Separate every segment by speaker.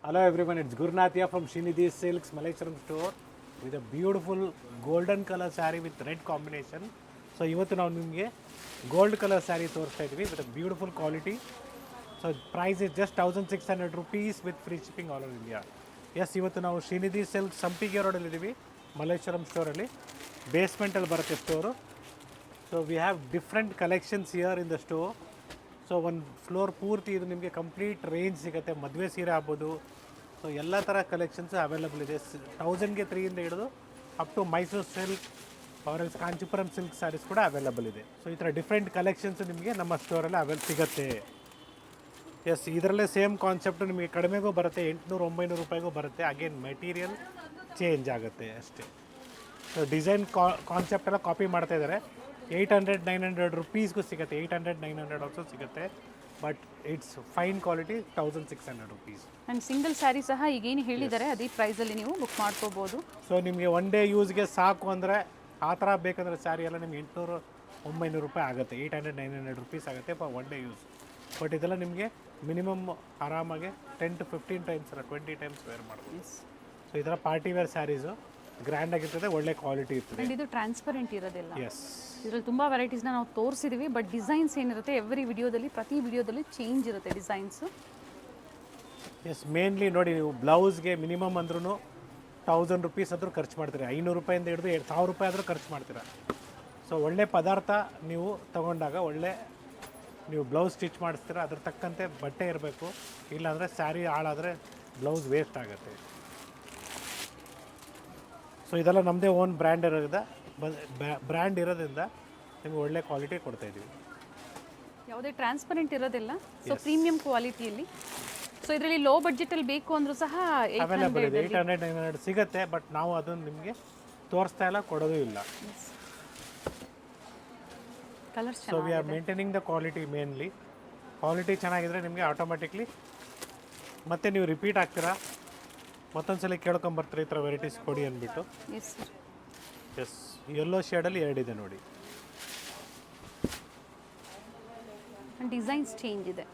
Speaker 1: Hello everyone, it's Gurnath here from Srinidhi Silks Malleshwaram store with a beautiful golden color saree with red combination. So ಇವತ್ತು ನಾವು ನಿಮಗೆ gold colour sari ತೋರಿಸ್ತಾ ಇದ್ದೀವಿ with beautiful quality. So price is just 1600 rupees with free shipping all over India. Yes, ಇವತ್ತು ನಾವು Srinidhi silk ಸಂಪಿಗೆ ರೋಡಲ್ಲಿ ಇದ್ದೀವಿ ಮಲ್ಲೇಶ್ವರಂ ಸ್ಟೋರಲ್ಲಿ. ಬೇಸ್ಮೆಂಟಲ್ಲಿ ಬರುತ್ತೆ store. So we have different collections here in the store. So ಒಂದು ಫ್ಲೋರ್ ಪೂರ್ತಿ ಇದು ನಿಮಗೆ ಕಂಪ್ಲೀಟ್ ರೇಂಜ್ ಸಿಗುತ್ತೆ. ಮದುವೆ ಸೀರೆ ಆಗ್ಬೋದು. ಸೊ ಎಲ್ಲ ಥರ ಕಲೆಕ್ಷನ್ಸ್ ಅವೈಲಬಲ್ ಇದೆ. 1000ಗೆ 3 ಹಿಡಿದು up to Mysuru silk or else Kanchipuram silk saris ಕೂಡ ಅವೈಲಬಲ್ ಇದೆ. ಸೊ ಈ ಥರ ಡಿಫ್ರೆಂಟ್ ಕಲೆಕ್ಷನ್ಸ್ ನಿಮಗೆ ನಮ್ಮ ಸ್ಟೋರಲ್ಲಿ ಸಿಗುತ್ತೆ. ಎಸ್, ಇದರಲ್ಲೇ ಸೇಮ್ ಕಾನ್ಸೆಪ್ಟು ನಿಮಗೆ ಕಡಿಮೆಗೂ ಬರುತ್ತೆ, 800-900 ರೂಪಾಯಿಗೂ ಬರುತ್ತೆ. ಅಗೇನ್ ಮೆಟೀರಿಯಲ್ ಚೇಂಜ್ ಆಗುತ್ತೆ ಅಷ್ಟೇ. ಸೊ ಡಿಸೈನ್ ಕಾನ್ಸೆಪ್ಟ್ ಎಲ್ಲ ಕಾಪಿ ಮಾಡ್ತಾ ಇದ್ದಾರೆ. 800-900 rupeesಗೂ ಸಿಗುತ್ತೆ. 800-900 ಆಲ್ಸೋ ಸಿಗುತ್ತೆ. But it's fine quality 1600 rupees.
Speaker 2: And single sari ಸಹ ಈಗೇನು ಹೇಳಿದ್ದಾರೆ ಅದೇ ಪ್ರೈಸಲ್ಲಿ ನೀವು ಬುಕ್ ಮಾಡ್ಕೋಬೋದು.
Speaker 1: ಸೊ ನಿಮಗೆ ಒನ್ ಡೇ ಯೂಸ್ಗೆ ಸಾಕು ಅಂದರೆ ಆ ಥರ ಬೇಕಂದರೆ ಸ್ಯಾರಿ ಎಲ್ಲ ನಿಮ್ಗೆ 800-900 ರೂಪಾಯಿ ಆಗುತ್ತೆ. 800-900 rupees ಆಗುತ್ತೆ for one day use. But ಇದೆಲ್ಲ ನಿಮಗೆ ಮಿನಿಮಮ್ ಆರಾಮಾಗಿ 10 to 15 times ಅಲ್ಲ 20 times ವೇರ್ ಮಾಡ್ಬೋದು. ಸೊ ಈ ಥರ ಪಾರ್ಟಿ ವೇರ್ ಸ್ಯಾರೀಸು ಗ್ರ್ಯಾಂಡ್ ಆಗಿರ್ತದೆ, ಒಳ್ಳೆ ಕ್ವಾಲಿಟಿ ಇರ್ತದೆ.
Speaker 2: ಆ್ಯಂಡ್ ಇದು ಟ್ರಾನ್ಸ್ಪರೆಂಟ್ ಇರೋದಿಲ್ಲ.
Speaker 1: ಎಸ್,
Speaker 2: ಇದರಲ್ಲಿ ತುಂಬ ವೆರೈಟೀಸ್ನ ನಾವು ತೋರಿಸಿದ್ದೀವಿ. ಬಟ್ ಡಿಸೈನ್ಸ್ ಏನಿರುತ್ತೆ ಎವ್ರಿ ವಿಡಿಯೋದಲ್ಲಿ ಪ್ರತಿ ವಿಡಿಯೋದಲ್ಲಿ ಚೇಂಜ್ ಇರುತ್ತೆ ಡಿಸೈನ್ಸು.
Speaker 1: ಎಸ್, ಮೇನ್ಲಿ ನೋಡಿ, ನೀವು ಬ್ಲೌಸ್ಗೆ ಮಿನಿಮಮ್ ಅಂದ್ರೂ 1000 rupees ಆದರೂ ಖರ್ಚು ಮಾಡ್ತೀರಾ. 500 ರೂಪಾಯಿಂದ ಹಿಡಿದು 1000 ರೂಪಾಯಿ ಆದರೂ ಖರ್ಚು ಮಾಡ್ತೀರಾ. ಸೊ ಒಳ್ಳೆ ಪದಾರ್ಥ ನೀವು ತೊಗೊಂಡಾಗ ಒಳ್ಳೆ ನೀವು ಬ್ಲೌಸ್ ಸ್ಟಿಚ್ ಮಾಡಿಸ್ತೀರಾ. ಅದ್ರ ತಕ್ಕಂತೆ ಬಟ್ಟೆ ಇರಬೇಕು. ಇಲ್ಲಾಂದರೆ ಸ್ಯಾರಿ ಹಾಳಾದರೆ ಬ್ಲೌಸ್ ವೇಸ್ಟ್ ಆಗುತ್ತೆ. ಸೊ ಇದೆಲ್ಲ ನಮ್ಮದೇ ಓನ್ ಬ್ರ್ಯಾಂಡ್ ಇರೋದ್ರಿಂದ ನಿಮಗೆ ಒಳ್ಳೆ ಕ್ವಾಲಿಟಿ ಕೊಡ್ತಾಯಿದ್ದೀವಿ.
Speaker 2: ಯಾವುದೇ ಟ್ರಾನ್ಸ್ಪರೆಂಟ್ ಇರೋದಿಲ್ಲ. ಸೊ ಪ್ರೀಮಿಯಂ ಕ್ವಾಲಿಟಿಯಲ್ಲಿ. ಸೊ ಇದರಲ್ಲಿ ಲೋ ಬಡ್ಜೆಟಲ್ಲಿ ಬೇಕು ಅಂದರೂ ಸಹ
Speaker 1: ಅವೈಲೇಬಲ್ ಇದೆ. 800-900 ಸಿಗುತ್ತೆ. ಬಟ್ ನಾವು ಅದನ್ನು ನಿಮಗೆ ತೋರಿಸ್ತಾ ಇಲ್ಲ, ಕೊಡೋದು ಇಲ್ಲ.
Speaker 2: Colours
Speaker 1: so we R maintaining the quality. Mainly quality ಚೆನ್ನಾಗಿದ್ರೆ ನಿಮಗೆ ಆಟೋಮೆಟಿಕ್ಲಿ ಮತ್ತೆ ನೀವು ರಿಪೀಟ್ ಆಗ್ತೀರಾ, ಮತ್ತೊಂದು ಸಲ ಕೇಳ್ಕೊಂಬರ್ತೀರ ಈ ಥರ ವೆರೈಟೀಸ್ ಕೊಡಿ ಅಂದ್ಬಿಟ್ಟು. ಎಸ್, ಯೆಲ್ಲೋ ಶೇಡಲ್ಲಿ 2 ಇದೆ ನೋಡಿ.
Speaker 2: ಡಿಸೈನ್ಸ್ ಚೇಂಜ್ ಇದೆ.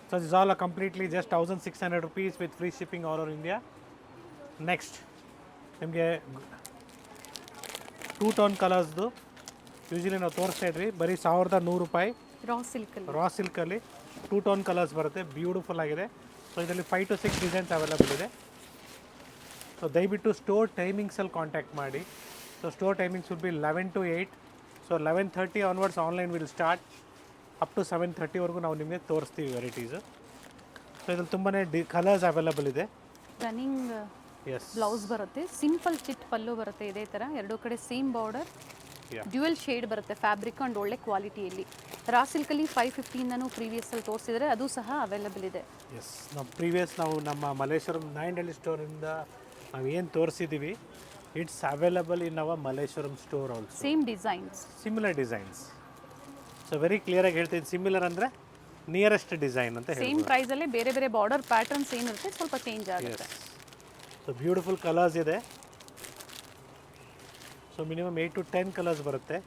Speaker 1: So this all completely just 1600 rupees with free shipping all over India. Next ನಿಮಗೆ 2 ಟೋನ್ ಕಲರ್ಸ್ದು ಯೂಶಲಿ ನಾವು ತೋರಿಸ್ತಾ ಇದ್ವಿ ಬರೀ 1100 ರೂಪಾಯಿ. ರಾ ಸಿಲ್ಕಲ್ಲಿ 2 ಟೋನ್ ಕಲರ್ಸ್ ಬರುತ್ತೆ. ಬ್ಯೂಟಿಫುಲ್ ಆಗಿದೆ. ಸೊ ಇದರಲ್ಲಿ 5 to 6 ಡಿಸೈನ್ಸ್ ಅವೈಲಬಲ್ ಇದೆ. ಸೊ ದಯವಿಟ್ಟು ಸ್ಟೋರ್ ಟೈಮಿಂಗ್ಸಲ್ಲಿ ಕಾಂಟ್ಯಾಕ್ಟ್ ಮಾಡಿ. So store timings will be 11 to 8. So 11:30 onwards online will start. Up to 7:30ವರೆಗೂ ನಾವು ನಿಮಗೆ ತೋರಿಸ್ತೀವಿ ವೆರೈಟೀಸು. ಸೊ ಇದ್ರಲ್ಲಿ ತುಂಬಾ ಕಲರ್ಸ್ ಅವೈಲಬಲ್ ಇದೆ.
Speaker 2: ರನ್ನಿಂಗ್
Speaker 1: ಎಸ್,
Speaker 2: ಬ್ಲೌಸ್ ಬರುತ್ತೆ. ಸಿಂಪಲ್ ಚಿಟ್ ಪಲ್ಲು ಬರುತ್ತೆ ಇದೇ ಥರ. ಎರಡೂ ಕಡೆ ಸೇಮ್ ಬಾರ್ಡರ್. ಡ್ಯುಯಲ್ ಶೇಡ್ ಬರುತ್ತೆ ಫ್ಯಾಬ್ರಿಕ್ ಆ್ಯಂಡ್ ಒಳ್ಳೆ ಕ್ವಾಲಿಟಿಯಲ್ಲಿ. ರಾ ಸಿಲ್ಕಲ್ಲಿ 515 ಪ್ರೀವಿಯಸ್ಸಲ್ಲಿ ತೋರಿಸಿದರೆ ಅದು ಸಹ ಅವೈಲಬಲ್ ಇದೆ.
Speaker 1: ಎಸ್, ನಾವು ನಮ್ಮ ಮಲ್ಲೇಶ್ವರಂ ನಾಯಂಡಹಳ್ಳಿ ಸ್ಟೋರಿಂದ ನಾವು ಏನು ತೋರಿಸಿದ್ದೀವಿ, it's available in our Malleshwaram store also.
Speaker 2: Same designs,
Speaker 1: similar designs. So very ಕ್ಲಿಯರಾಗಿ ಹೇಳ್ತೀನಿ, ಸಿಮಿಲರ್ ಅಂದರೆ ನಿಯರೆಸ್ಟ್ ಡಿಸೈನ್ ಅಂತ ಹೇಳಿ.
Speaker 2: ಸೇಮ್ ಪ್ರೈಸಲ್ಲೇ ಬೇರೆ ಬೇರೆ ಬಾರ್ಡರ್ ಪ್ಯಾಟರ್ನ್ಸ್ ಏನಿರುತ್ತೆ ಸ್ವಲ್ಪ ಚೇಂಜ್ ಆಗುತ್ತೆ.
Speaker 1: ಸೊ ಬ್ಯೂಟಿಫುಲ್ ಕಲರ್ಸ್ ಇದೆ. ಸೊ ಮಿನಿಮಮ್ 8 to 10 ಕಲರ್ಸ್ ಬರುತ್ತೆ.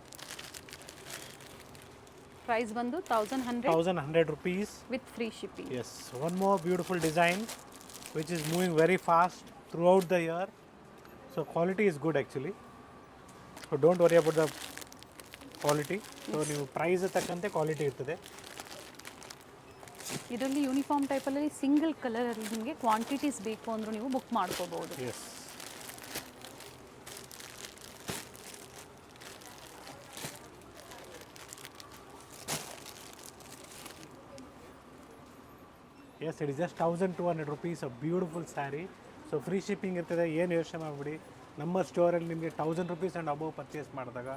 Speaker 2: ಪ್ರೈಸ್ ಬಂದು 1100
Speaker 1: rupees
Speaker 2: with free shipping.
Speaker 1: Yes, one more beautiful design which is moving very fast throughout the year. So quality is good actually. So don't worry about the quality. So ನೀವು price ತಕ್ಕಂತೆ quality ಇರ್ತದೆ.
Speaker 2: ಇದರಲ್ಲಿ uniform ಟೈಪಲ್ಲಿ single ಕಲರಲ್ಲಿ ನಿಮಗೆ quantities ಬೇಕು ಅಂದರೂ ನೀವು ಬುಕ್ ಮಾಡ್ಕೋಬಹುದು.
Speaker 1: Yes, yes, it is just 1200 rupees a beautiful sari. So free shipping ಇರ್ತದೆ. ಏನು ಯೋಚನೆ ಮಾಡಿಬಿಡಿ, ನಮ್ಮ ಸ್ಟೋರಲ್ಲಿ ನಿಮಗೆ 1000 rupees ಆ್ಯಂಡ್ ಅಬೌವ್ ಪರ್ಚೇಸ್ ಮಾಡಿದಾಗ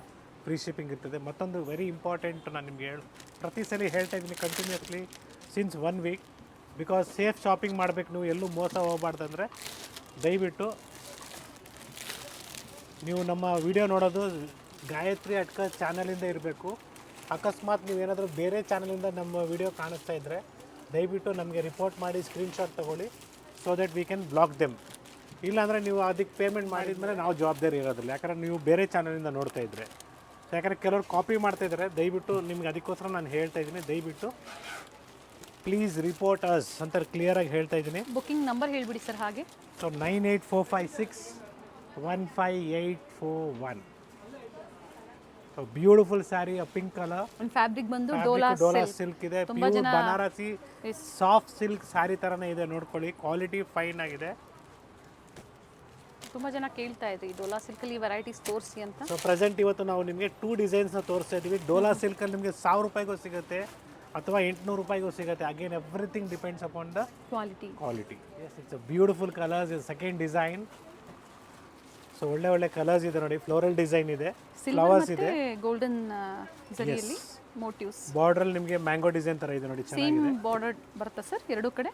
Speaker 1: ಫ್ರೀ ಶಿಪ್ಪಿಂಗ್ ಇರ್ತದೆ. ಮತ್ತೊಂದು ವೆರಿ ಇಂಪಾರ್ಟೆಂಟ್, ನಾನು ನಿಮಗೆ ಪ್ರತಿ ಸಲ ಹೇಳ್ತಾ ಇದ್ದೀನಿ continuously since 1 week, because safe shopping ಮಾಡಬೇಕು. ನೀವು ಎಲ್ಲೂ ಮೋಸ ಹೋಗಬಾರ್ದಂದ್ರೆ ದಯವಿಟ್ಟು ನೀವು ನಮ್ಮ ವಿಡಿಯೋ ನೋಡೋದು ಗಾಯತ್ರಿ ಅಟ್ಕ ಚಾನಲಿಂದ ಇರಬೇಕು. ಅಕಸ್ಮಾತ್ ನೀವೇನಾದರೂ ಬೇರೆ ಚಾನಲಿಂದ ನಮ್ಮ ವಿಡಿಯೋ ಕಾಣಿಸ್ತಾ ಇದ್ದರೆ ದಯವಿಟ್ಟು ನಮಗೆ ರಿಪೋರ್ಟ್ ಮಾಡಿ ಸ್ಕ್ರೀನ್ಶಾಟ್ ತೊಗೊಳ್ಳಿ. So that we can block them. ಇಲ್ಲಾಂದರೆ ನೀವು ಅದಕ್ಕೆ ಪೇಮೆಂಟ್ ಮಾಡಿದ್ಮೇಲೆ ನಾವು ಜವಾಬ್ದಾರಿ ಇರೋದಿಲ್ಲ, ಯಾಕಂದರೆ ನೀವು ಬೇರೆ ಚಾನಲಿಂದ ನೋಡ್ತಾ ಇದ್ದರೆ. ಯಾಕಂದರೆ ಕೆಲವರು ಕಾಪಿ ಮಾಡ್ತಾಯಿದ್ದಾರೆ. ದಯವಿಟ್ಟು ನಿಮ್ಗೆ ಅದಕ್ಕೋಸ್ಕರ ನಾನು ಹೇಳ್ತಾ ಇದ್ದೀನಿ, ದಯವಿಟ್ಟು ಪ್ಲೀಸ್ ರಿಪೋರ್ಟ್ ಅಸ್ ಅಂತ ಕ್ಲಿಯರಾಗಿ ಹೇಳ್ತಾ ಇದ್ದೀನಿ.
Speaker 2: ಬುಕಿಂಗ್ ನಂಬರ್ ಹೇಳ್ಬಿಡಿ ಸರ್ ಹಾಗೆ.
Speaker 1: So 98456 15841. So beautiful sari, pink colour.
Speaker 2: ಒಂದು ಫ್ಯಾಬ್ರಿಕ್ ಬಂದು
Speaker 1: ಡೋಲಾ
Speaker 2: ಡೋಲಾ
Speaker 1: ಸಿಲ್ಕ್ ಇದೆ,
Speaker 2: ತುಂಬಾ
Speaker 1: ಪ್ಯೂರ್
Speaker 2: ಜನ
Speaker 1: ಬನಾರಸಿ ಸಾಫ್ಟ್ ಸಿಲ್ಕ್ ಸ್ಯಾರಿ ತರನೇ ಇದೆ. ನೋಡ್ಕೊಳ್ಳಿ, ಕ್ವಾಲಿಟಿ ಫೈನ್ ಆಗಿದೆ.
Speaker 2: ತುಂಬ ಜನ ಕೇಳ್ತಾ ಇದ್ರು ಈ ಡೋಲಾ ಸಿಲ್ಕಲ್ಲಿ ವೆರೈಟೀಸ್ ತೋರಿಸಿ ಅಂತ.
Speaker 1: ಸೊ ಪ್ರೆಸೆಂಟ್ ಇವತ್ತು ನಾವು ನಿಮಗೆ 2 ಡಿಸೈನ್ಸ್ನ ತೋರಿಸ್ತಾ ಇದ್ದೀವಿ. ಡೋಲಾ ಸಿಲ್ಕಲ್ಲಿ ನಿಮಗೆ 1000 ರೂಪಾಯಿಗೂ ಸಿಗುತ್ತೆ ಅಥವಾ 800 ರೂಪಾಯಿಗೂ ಸಿಗುತ್ತೆ. Again everything depends upon the
Speaker 2: quality.
Speaker 1: Yes, it's a beautiful colours. ಇದು ಸೆಕೆಂಡ್ ಡಿಸೈನ್. ಸೊ ಒಳ್ಳೆ ಕಲರ್ಸ್ ಇದೆ ನೋಡಿ. ಫ್ಲೋರಲ್ ಡಿಸೈನ್ ಇದೆ, ಫ್ಲವರ್ಸ್ ಇದೆ,
Speaker 2: ಗೋಲ್ಡನ್ ಜರಿಯಲ್ಲಿ ಮೋಟಿವ್ಸ್.
Speaker 1: ಬಾರ್ಡರ್ ಅಲ್ಲಿ ನಿಮಗೆ ಮ್ಯಾಂಗೋ ಡಿಸೈನ್ ತರ ಇದೆ ನೋಡಿ,
Speaker 2: ಸೇಮ್
Speaker 1: ಚೆನ್ನಾಗಿದೆ.
Speaker 2: ಬಾರ್ಡರ್ ಬರುತ್ತಾ ಸರ್ ಎರಡೂ ಕಡೆ?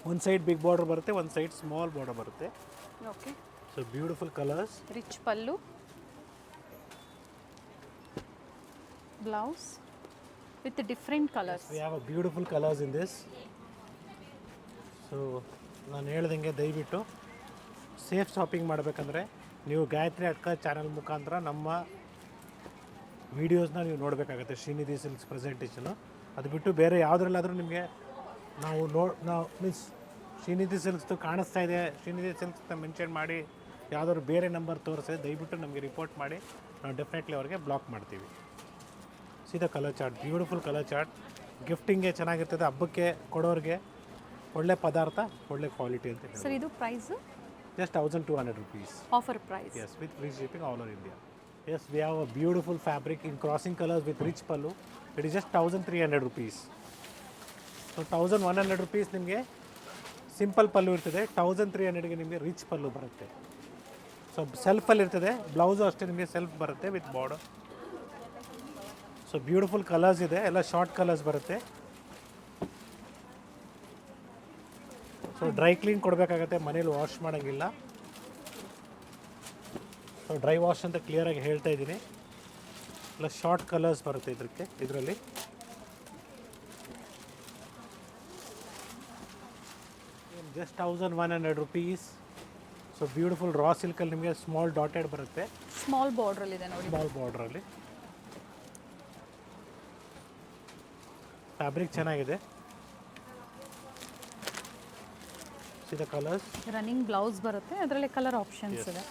Speaker 1: ಒಂದು ಸೈಡ್ ಬಿಗ್ ಬಾರ್ಡರ್ ಬರುತ್ತೆ, ಒಂದು ಸೈಡ್ ಸ್ಮಾಲ್ ಬಾರ್ಡರ್ ಬರುತ್ತೆ.
Speaker 2: Okay.
Speaker 1: So beautiful colours.
Speaker 2: Rich pallu, blouse with different colours.
Speaker 1: V have a beautiful colours in this. So ನಾನು ಹೇಳ್ದಂಗೆ ದಯವಿಟ್ಟು ಸೇಫ್ ಶಾಪಿಂಗ್ ಮಾಡಬೇಕಂದ್ರೆ ನೀವು ಗಾಯತ್ರಿ ಅಡ್ಕ ಚಾನಲ್ ಮುಖಾಂತರ ನಮ್ಮ ವೀಡಿಯೋಸ್ನ ನೀವು ನೋಡಬೇಕಾಗತ್ತೆ. ಶ್ರೀನಿಧಿ ಸಿಲ್ಕ್ಸ್ ಪ್ರೆಸೆಂಟೇಷನು ಅದು ಬಿಟ್ಟು ಬೇರೆ ಯಾವುದ್ರಲ್ಲಾದರೂ ನಿಮಗೆ ನಾವು ಮೀನ್ಸ್ ಶ್ರೀನಿಧಿ ಸಿಲ್ಕ್ಸ್ದು ಕಾಣಿಸ್ತಾ ಇದೆ, ಶ್ರೀನಿಧಿ ಸಿಲ್ಕ್ಸ್ನ ಮೆನ್ಷನ್ ಮಾಡಿ ಯಾವುದಾದ್ರು ಬೇರೆ ನಂಬರ್ ತೋರಿಸಿದ್ರೆ ದಯವಿಟ್ಟು ನಮಗೆ ರಿಪೋರ್ಟ್ ಮಾಡಿ, ನಾವು ಡೆಫಿನೆಟ್ಲಿ ಅವ್ರಿಗೆ ಬ್ಲಾಕ್ ಮಾಡ್ತೀವಿ. ಸೀದಾ colour chart, beautiful colour chart. ಗಿಫ್ಟಿಂಗ್ಗೆ ಚೆನ್ನಾಗಿರ್ತದೆ, ಹಬ್ಬಕ್ಕೆ ಕೊಡೋರಿಗೆ ಒಳ್ಳೆ ಪದಾರ್ಥ, ಒಳ್ಳೆ ಕ್ವಾಲಿಟಿ ಅಂತ ಹೇಳಿ.
Speaker 2: ಸರ್ ಇದು price
Speaker 1: just 1200 rupees.
Speaker 2: Offer price.
Speaker 1: Yes, with free shipping all over India. Yes, we have a beautiful fabric in crossing colors with rich pallu. It is just 1300 rupees. So 1100 rupees ನಿಮಗೆ simple ಪಲ್ಲು ಇರ್ತದೆ, 1300ಗೆ ನಿಮಗೆ rich ಪಲ್ಲು ಬರುತ್ತೆ. So ಸೆಲ್ಫಲ್ಲಿ ಇರ್ತದೆ, blouse ಅಷ್ಟೇ ನಿಮಗೆ self ಬರುತ್ತೆ with border. So beautiful colours ಇದೆ, ಎಲ್ಲ ಶಾರ್ಟ್ ಕಲರ್ಸ್ ಬರುತ್ತೆ. ಸೊ ಡ್ರೈ ಕ್ಲೀನ್ ಕೊಡಬೇಕಾಗತ್ತೆ, ಮನೇಲಿ ವಾಶ್ ಮಾಡೋಂಗಿಲ್ಲ. ಸೊ ಡ್ರೈ ವಾಶ್ ಅಂತ ಕ್ಲಿಯರಾಗಿ ಹೇಳ್ತಾ ಇದ್ದೀನಿ. ಎಲ್ಲ ಶಾರ್ಟ್ ಕಲರ್ಸ್ ಬರುತ್ತೆ ಇದರಲ್ಲಿ. Just 1100 rupees. So beautiful raw ಸಿಲ್ಕಲ್ಲಿ ನಿಮಗೆ ಸ್ಮಾಲ್ ಡಾಟೆಡ್ ಬರುತ್ತೆ,
Speaker 2: ಸ್ಮಾಲ್ ಬಾರ್ಡ್ರಲ್ಲಿ ಇದೆ ನೋಡಿ.
Speaker 1: ಸ್ಮಾಲ್ ಬಾರ್ಡ್ರಲ್ಲಿ ಫ್ಯಾಬ್ರಿಕ್ ಚೆನ್ನಾಗಿದೆ. ದ ಕಲರ್ಸ್
Speaker 2: ರನ್ನಿಂಗ್ ಬ್ಲೌಸ್ ಬರುತ್ತೆ, ಅದರಲ್ಲಿ ಕಲರ್ ಆಪ್ಷನ್ಸ್ ಇದೆ.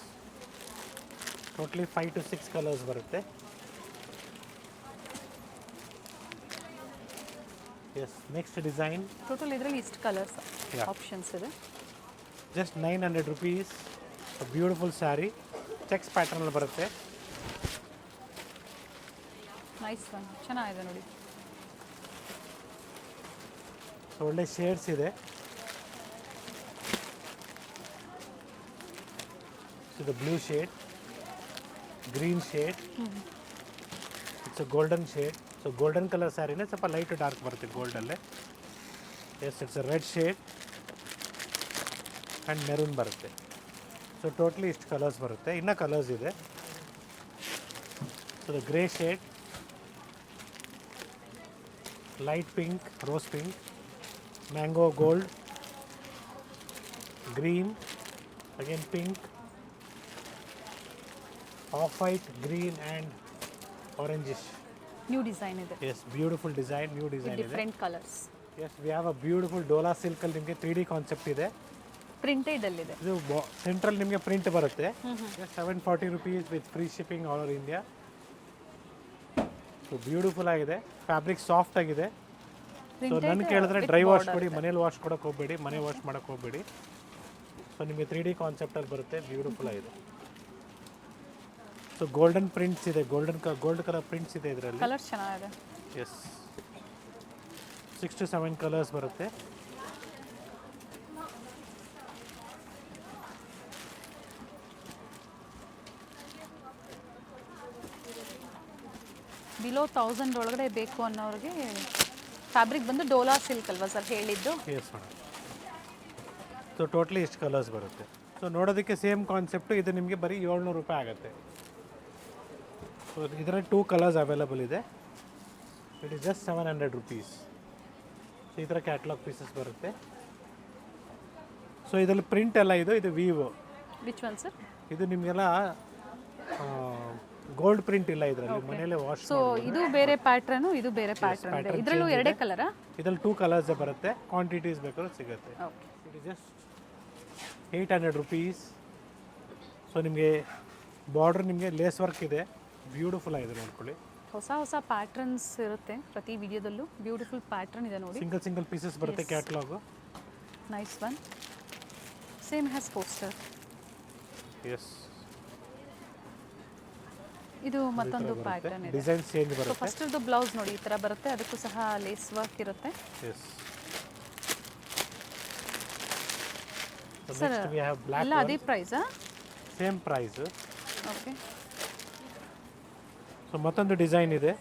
Speaker 1: ಟೋಟಲಿ 5 to 6 ಕಲರ್ಸ್ ಬರುತ್ತೆ. Yes, next design.
Speaker 2: ಟೋಟಲ್ ಇದರಲ್ಲಿ ಇಷ್ಟು ಕಲರ್ಸ್ ಆಪ್ಷನ್ಸ್ ಇದೆ.
Speaker 1: Just 900 rupees. Beautiful sari, checks ಪ್ಯಾಟರ್ನಲ್ಲಿ ಬರುತ್ತೆ.
Speaker 2: ನೈಸ್ ಒನ್, ಚೆನ್ನಾಗಿದೆ ನೋಡಿ.
Speaker 1: ಒಳ್ಳೆ ಶೇಡ್ಸ್ ಇದೆ. The blue shade, green shade, it's a golden shade. So golden color saree ne ಸ್ವಲ್ಪ ಲೈಟ್ ಡಾರ್ಕ್ ಬರುತ್ತೆ ಗೋಲ್ಡಲ್ಲೇ. Yes, it's a red shade and maroon ಬರುತ್ತೆ. ಸೊ ಟೋಟ್ಲಿ ಇಷ್ಟು ಕಲರ್ಸ್ ಬರುತ್ತೆ. ಇನ್ನೂ ಕಲರ್ಸ್ ಇದೆ. So the grey shade, light pink, rose pink, mango gold, green, again pink, off white, green and orangish.
Speaker 2: New design ಇದೆ.
Speaker 1: Yes, beautiful design, new design ಇದೆ.
Speaker 2: Different colours.
Speaker 1: Yes, we have a beautiful Dola ಸಿಲ್ಕಲ್ಲಿ ನಿಮಗೆ 3D concept ಇದೆ.
Speaker 2: ಪ್ರಿಂಟೆಡಲ್ಲಿದೆ.
Speaker 1: ಇದು central ನಿಮಗೆ print ಬರುತ್ತೆ. 740 rupees with free shipping all over India. So beautiful ಆಗಿದೆ, fabric soft ಆಗಿದೆ. ಸೊ ನನ್ನ ಕೇಳಿದ್ರೆ ಡ್ರೈ ವಾಶ್ ಕೊಡಿ, ಮನೇಲಿ ವಾಶ್ ಕೊಡೋಕೆ ಹೋಗಬೇಡಿ, ಮನೆ ವಾಶ್ ಮಾಡೋಕೆ ಹೋಗಬೇಡಿ. ಸೊ ನಿಮಗೆ 3D ಕಾನ್ಸೆಪ್ಟಲ್ಲಿ ಬರುತ್ತೆ, ಬ್ಯೂಟಿಫುಲ್ ಆಗಿದೆ. ಸೊ ಗೋಲ್ಡನ್ ಪ್ರಿಂಟ್ಸ್ ಇದೆ, ಗೋಲ್ಡ್ ಕಲರ್ ಪ್ರಿಂಟ್ಸ್ ಇದೆ ಇದರಲ್ಲಿ.
Speaker 2: ಕಲರ್ ಚೆನ್ನಾಗಿದೆ.
Speaker 1: ಎಸ್, 6 to 7 ಕಲರ್ಸ್ ಬರುತ್ತೆ.
Speaker 2: ಬಿಲೋ 1000 ಒಳಗಡೆ ಬೇಕು ಅನ್ನೋರಿಗೆ ಫ್ಯಾಬ್ರಿಕ್ ಬಂದು ಡೋಲಾ ಸಿಲ್ಕ್ ಅಲ್ವಾ ಸರ್ ಹೇಳಿದ್ದು?
Speaker 1: Yes madam. ಸೊ ಟೋಟ್ಲಿ ಇಷ್ಟು ಕಲರ್ಸ್ ಬರುತ್ತೆ. ಸೊ ನೋಡೋದಕ್ಕೆ ಸೇಮ್ ಕಾನ್ಸೆಪ್ಟು, ಇದು ನಿಮಗೆ ಬರೀ 700 ರೂಪಾಯಿ ಆಗುತ್ತೆ. ಸೊ ಇದರಲ್ಲಿ 2 ಕಲರ್ಸ್ ಅವೈಲಬಲ್ ಇದೆ. It is just 700 rupees. So ಈ ಥರ ಕ್ಯಾಟ್ಲಾಗ್ ಪೀಸಸ್ ಬರುತ್ತೆ. ಸೊ ಇದರಲ್ಲಿ ಪ್ರಿಂಟ್ ಎಲ್ಲ ಇದು ವಿವೋ.
Speaker 2: Which one sir?
Speaker 1: ಇದು ನಿಮಗೆಲ್ಲ ಗೋಲ್ಡ್ ಪ್ರಿಂಟ್ ಇಲ್ಲ ಇದರಲ್ಲಿ, ಮನೇಲೆ ವಾಶ್.
Speaker 2: ಸೊ ಇದು ಬೇರೆ ಪ್ಯಾಟ್ರನ್, ಇದು ಬೇರೆ ಪ್ಯಾಟ್ರನ್ ಇದೆ. ಇದರಲ್ಲೂ ಎರಡೇ ಕಲರಾ?
Speaker 1: ಇದರಲ್ಲಿ 2 ಕಲರ್ಸೇ ಬರುತ್ತೆ, ಕ್ವಾಂಟಿಟೀಸ್ ಬೇಕಾದ್ರೂ ಸಿಗುತ್ತೆ.
Speaker 2: Okay.
Speaker 1: It is just 800 rupees. So ನಿಮಗೆ ಬಾರ್ಡ್ರ್ ನಿಮಗೆ ಲೇಸ್ ವರ್ಕ್ ಇದೆ, ಬ್ಯೂಟಿಫುಲ್ ಆಗಿದೆ ನೋಡ್ಕೊಳ್ಳಿ.
Speaker 2: ಹೊಸ ಹೊಸ ಪ್ಯಾಟ್ರನ್ಸ್ ಇರುತ್ತೆ ಪ್ರತಿ ವಿಡಿಯೋದಲ್ಲೂ. ಬ್ಯೂಟಿಫುಲ್ ಪ್ಯಾಟ್ರನ್ ಇದೆ ನೋಡಿ.
Speaker 1: ಸಿಂಗಲ್ ಪೀಸಸ್ ಬರುತ್ತೆ catalogue.
Speaker 2: Nice one. Same has poster.
Speaker 1: Yes,
Speaker 2: ಇದು ಮತ್ತೊಂದು ಪ್ಯಾಟರ್ನ್ ಇದೆ.
Speaker 1: ಡಿಸೈನ್ ಚೇಂಜ್
Speaker 2: ಸೊ
Speaker 1: ಬರುತ್ತೆ.
Speaker 2: ಫಸ್ಟ್ ಇದು ಬ್ಲೌಸ್ ನೋಡಿ ಈ ಥರ ಬರುತ್ತೆ, ಅದಕ್ಕೂ ಸಹ ಲೇಸ್ ವರ್ಕ್ ಇರುತ್ತೆ.
Speaker 1: Yes.
Speaker 2: Sir
Speaker 1: next we have black.
Speaker 2: ಎಲ್ಲ ಅದೇ ಪ್ರೈಸಾ?
Speaker 1: Same price.
Speaker 2: ಓಕೆ.
Speaker 1: ಸೊ ಮತ್ತೊಂದು ಡಿಸೈನ್ ಇದೆ,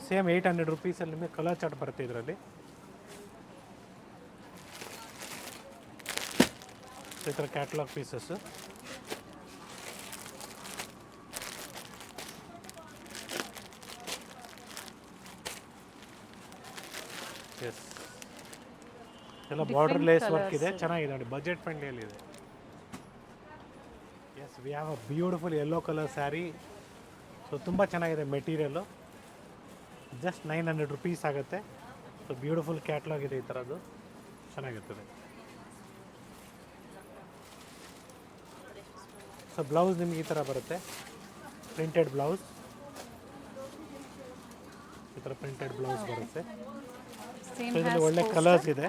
Speaker 1: ಸೇಮ್ 800 ರುಪೀಸಲ್ಲಿ ನಿಮಗೆ ಕಲರ್ ಚಾರ್ಟ್ ಬರುತ್ತೆ ಇದರಲ್ಲಿ. ಈ ಥರ ಕ್ಯಾಟ್ಲಾಗ್ ಪೀಸಸ್ಸು. ಎಸ್, ಎಲ್ಲ ಬಾರ್ಡರ್ ಲೇಸ್ ವರ್ಕ್ ಇದೆ, ಚೆನ್ನಾಗಿದೆ ನೋಡಿ, ಬಜೆಟ್ ಫ್ರೆಂಡ್ಲಿಯಲ್ಲಿ ಇದೆ. Yes, we have a beautiful yellow colour sari. So ತುಂಬ ಚೆನ್ನಾಗಿದೆ ಮೆಟೀರಿಯಲ್ಲು, ಜಸ್ಟ್ 900 ರುಪೀಸ್ ಆಗುತ್ತೆ. ಸೊ ಬ್ಯೂಟಿಫುಲ್ ಕ್ಯಾಟ್ಲಾಗ್ ಇದೆ ಈ ಥರದ್ದು, ಚೆನ್ನಾಗಿರ್ತದೆ. ಸೊ ಬ್ಲೌಸ್ ನಿಮ್ಗೆ ಈ ಥರ ಬರುತ್ತೆ, ಪ್ರಿಂಟೆಡ್ ಬ್ಲೌಸ್. ಈ ಥರ ಪ್ರಿಂಟೆಡ್ ಬ್ಲೌಸ್ ಬರುತ್ತೆ. ಸೊ
Speaker 2: ಸೇಮ್
Speaker 1: ಇದರಲ್ಲಿ ಒಳ್ಳೆ ಕಲರ್ಸ್ ಇದೆ,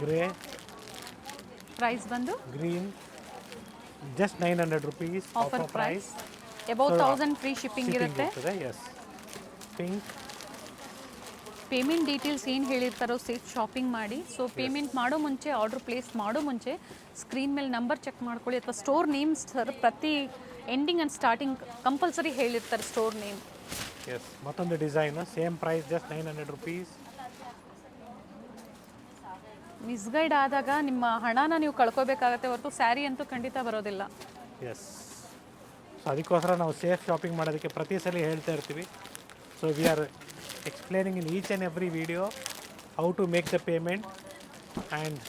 Speaker 1: ಗ್ರೇ,
Speaker 2: ಪ್ರೈಸ್ ಬಂದು
Speaker 1: green, just 900 rupees
Speaker 2: offer price. Above 1000 free shipping ಇರುತ್ತೆ.
Speaker 1: Yes, pink.
Speaker 2: ಪೇಮೆಂಟ್ ಡೀಟೇಲ್ಸ್ ಏನು ಹೇಳಿರ್ತಾರೋ ಸೇಫ್ ಶಾಪಿಂಗ್ ಮಾಡಿ. ಸೊ ಪೇಮೆಂಟ್ ಮಾಡೋ ಮುಂಚೆ, ಆರ್ಡರ್ ಪ್ಲೇಸ್ ಮಾಡೋ ಮುಂಚೆ ಸ್ಕ್ರೀನ್ ಮೇಲೆ ನಂಬರ್ ಚೆಕ್ ಮಾಡ್ಕೊಳ್ಳಿ, ಅಥವಾ ಸ್ಟೋರ್ ನೇಮ್ ಸರ್ ಪ್ರತಿ ಎಂಡಿಂಗ್ ಆ್ಯಂಡ್ ಸ್ಟಾರ್ಟಿಂಗ್ ಕಂಪಲ್ಸರಿ ಹೇಳಿರ್ತಾರೆ ಸ್ಟೋರ್ ನೇಮ್.
Speaker 1: ಎಸ್, ಮತ್ತೊಂದು design, same price, just 900 rupees.
Speaker 2: Misguide ಆದಾಗ ನಿಮ್ಮ ಹಣನ ನೀವು ಕಳ್ಕೊಬೇಕಾಗತ್ತೆ ಹೊರತು ಸ್ಯಾರಿ ಅಂತೂ ಖಂಡಿತ ಬರೋದಿಲ್ಲ.
Speaker 1: ಎಸ್, ಸೊ ಅದಕ್ಕೋಸ್ಕರ ನಾವು ಸೇಫ್ ಶಾಪಿಂಗ್ ಮಾಡೋದಕ್ಕೆ ಪ್ರತಿ ಸಲ ಹೇಳ್ತಾ ಇರ್ತೀವಿ. So we are explaining in each and every video how to make the payment and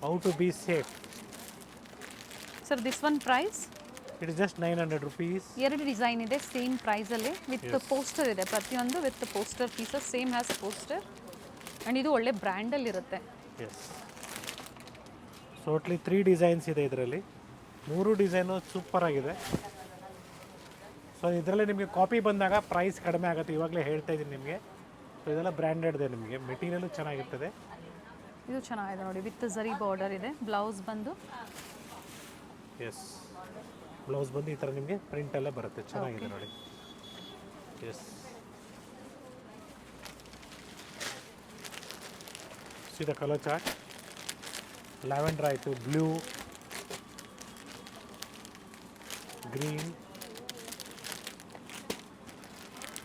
Speaker 1: how to be safe.
Speaker 2: Sir this one price?
Speaker 1: It is just 900 rupees.
Speaker 2: 2 design ಇದೆ same ಪ್ರೈಸಲ್ಲಿ, with poster ಇದೆ ಪ್ರತಿಯೊಂದು, with poster pieces, same has poster. And ಇದು ಒಳ್ಳೆ ಬ್ರ್ಯಾಂಡಲ್ಲಿರುತ್ತೆ.
Speaker 1: S, totally 3 designs ಇದೆ ಇದರಲ್ಲಿ. 3 design super ಆಗಿದೆ. So ಇದರಲ್ಲಿ ನಿಮಗೆ ಕಾಪಿ ಬಂದಾಗ ಪ್ರೈಸ್ ಕಡಿಮೆ ಆಗುತ್ತೆ, ಇವಾಗಲೇ ಹೇಳ್ತಾ ಇದ್ದೀನಿ ನಿಮಗೆ. ಸೊ ಇದೆಲ್ಲ ಬ್ರ್ಯಾಂಡೆಡ್ ಇದೆ, ನಿಮಗೆ ಮೆಟೀರಿಯಲು ಚೆನ್ನಾಗಿರ್ತದೆ.
Speaker 2: ಇದು ಚೆನ್ನಾಗಿದೆ ನೋಡಿ, ವಿತ್ ಝರಿ ಬಾರ್ಡರ್ ಇದೆ. ಬ್ಲೌಸ್ ಬಂದು
Speaker 1: ಎಸ್, ಬ್ಲೌಸ್ ಬಂದು ಈ ಥರ ನಿಮಗೆ ಪ್ರಿಂಟ್ ಎಲ್ಲ ಬರುತ್ತೆ, ಚೆನ್ನಾಗಿದೆ ನೋಡಿ. Yes, the colour chart, lavender ಆಯಿತು, ಬ್ಲೂ, ಗ್ರೀನ್,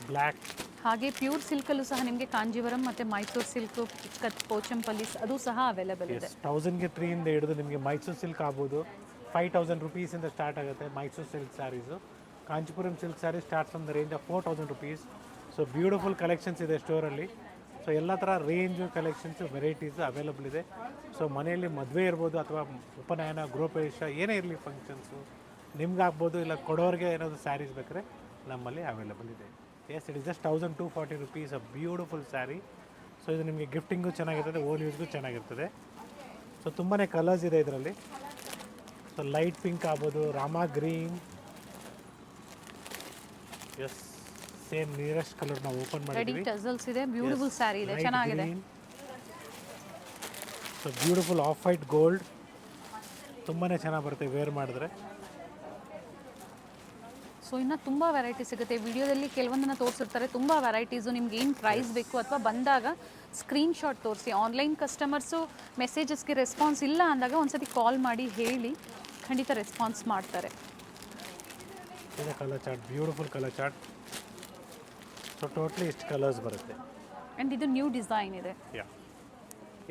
Speaker 1: ಬ್ಲ್ಯಾಕ್.
Speaker 2: ಹಾಗೆ ಪ್ಯೂರ್ ಸಿಲ್ಕಲ್ಲೂ ಸಹ ನಿಮಗೆ ಕಾಂಜೀವರಂ ಮತ್ತು ಮೈಸೂರು ಸಿಲ್ಕು, ಕಚ್ ಪೋಚಂಪಲ್ಲಿಸ್ ಅದು ಸಹ ಅವೈಲೇಬಲ್ ಇದೆ. 1000ಗೆ
Speaker 1: 3 ಇಂದ ಹಿಡಿದು ನಿಮಗೆ ಮೈಸೂರು ಸಿಲ್ಕ್ ಆಗ್ಬೋದು, 5000 ರುಪೀಸಿಂದ ಸ್ಟಾರ್ಟ್ ಆಗುತ್ತೆ Mysuru silk saris. Kanchipuram silk sari start from the range of 4000 rupees. So beautiful collections ಇದೆ ಸ್ಟೋರಲ್ಲಿ. ಸೊ ಎಲ್ಲ ಥರ ರೇಂಜು, ಕಲೆಕ್ಷನ್ಸು, ವೆರೈಟೀಸು ಅವೈಲಬಲ್ ಇದೆ. ಸೊ ಮನೆಯಲ್ಲಿ ಮದುವೆ ಇರ್ಬೋದು, ಅಥವಾ ಉಪನಯನ, ಗೃಹಪ್ರವೇಶ, ಏನೇ ಇರಲಿ ಫಂಕ್ಷನ್ಸು ನಿಮ್ಗಾಗ್ಬೋದು, ಇಲ್ಲ ಕೊಡೋರಿಗೆ ಏನಾದರೂ ಸ್ಯಾರೀಸ್ ಬೇಕಾದ್ರೆ ನಮ್ಮಲ್ಲಿ ಅವೈಲಬಲ್ ಇದೆ. Yes, it is just 1240 rupees, a beautiful sari. So ಇದು ನಿಮಗೆ ಗಿಫ್ಟಿಂಗು ಚೆನ್ನಾಗಿರ್ತದೆ, ಓನ್ ಯೂಸ್ಗೂ ಚೆನ್ನಾಗಿರ್ತದೆ. ಸೊ ತುಂಬಾ ಕಲರ್ಸ್ ಇದೆ ಇದರಲ್ಲಿ. ಸೊ ಲೈಟ್ ಪಿಂಕ್ ಆಗ್ಬೋದು, Rama green. Yes, same nearest colour ನಾವು ಓಪನ್
Speaker 2: ರೆಡಿ
Speaker 1: ಮಾಡಿದ್ದೀವಿ.
Speaker 2: ಟಸಲ್ಸ್ ಇದೆ, ಬ್ಯೂಟಿಫುಲ್ ಸ್ಯಾರಿ ಇದೆ, ಚೆನ್ನಾಗಿದೆ.
Speaker 1: So beautiful off white gold, ತುಂಬಾ ಚೆನ್ನಾಗಿ ಬರುತ್ತೆ ವೇರ್ ಮಾಡಿದ್ರೆ.
Speaker 2: ಸೊ ಇನ್ನು ತುಂಬ ವೆರೈಟಿ ಸಿಗುತ್ತೆ. ವಿಡಿಯೋದಲ್ಲಿ ಕೆಲವೊಂದನ್ನು ತೋರಿಸಿರ್ತಾರೆ, ತುಂಬ ವೆರೈಟೀಸು. ನಿಮ್ಗೆ ಏನು ಪ್ರೈಸ್ ಬೇಕು ಅಥವಾ ಬಂದಾಗ ಸ್ಕ್ರೀನ್ಶಾಟ್ ತೋರಿಸಿ. ಆನ್ಲೈನ್ ಕಸ್ಟಮರ್ಸು ಮೆಸೇಜಸ್ಗೆ ರೆಸ್ಪಾನ್ಸ್ ಇಲ್ಲ ಅಂದಾಗ ಒಂದ್ಸತಿ ಕಾಲ್ ಮಾಡಿ ಹೇಳಿ, ಖಂಡಿತ ರೆಸ್ಪಾನ್ಸ್ ಮಾಡ್ತಾರೆ.
Speaker 1: ಇದೆ colour chart, beautiful colour chart. So totally ಇಷ್ಟು ಕಲರ್ಸ್ ಬರುತ್ತೆ.
Speaker 2: ಆ್ಯಂಡ್ ಇದು ನ್ಯೂ ಡಿಸೈನ್ ಇದೆ.
Speaker 1: Yeah,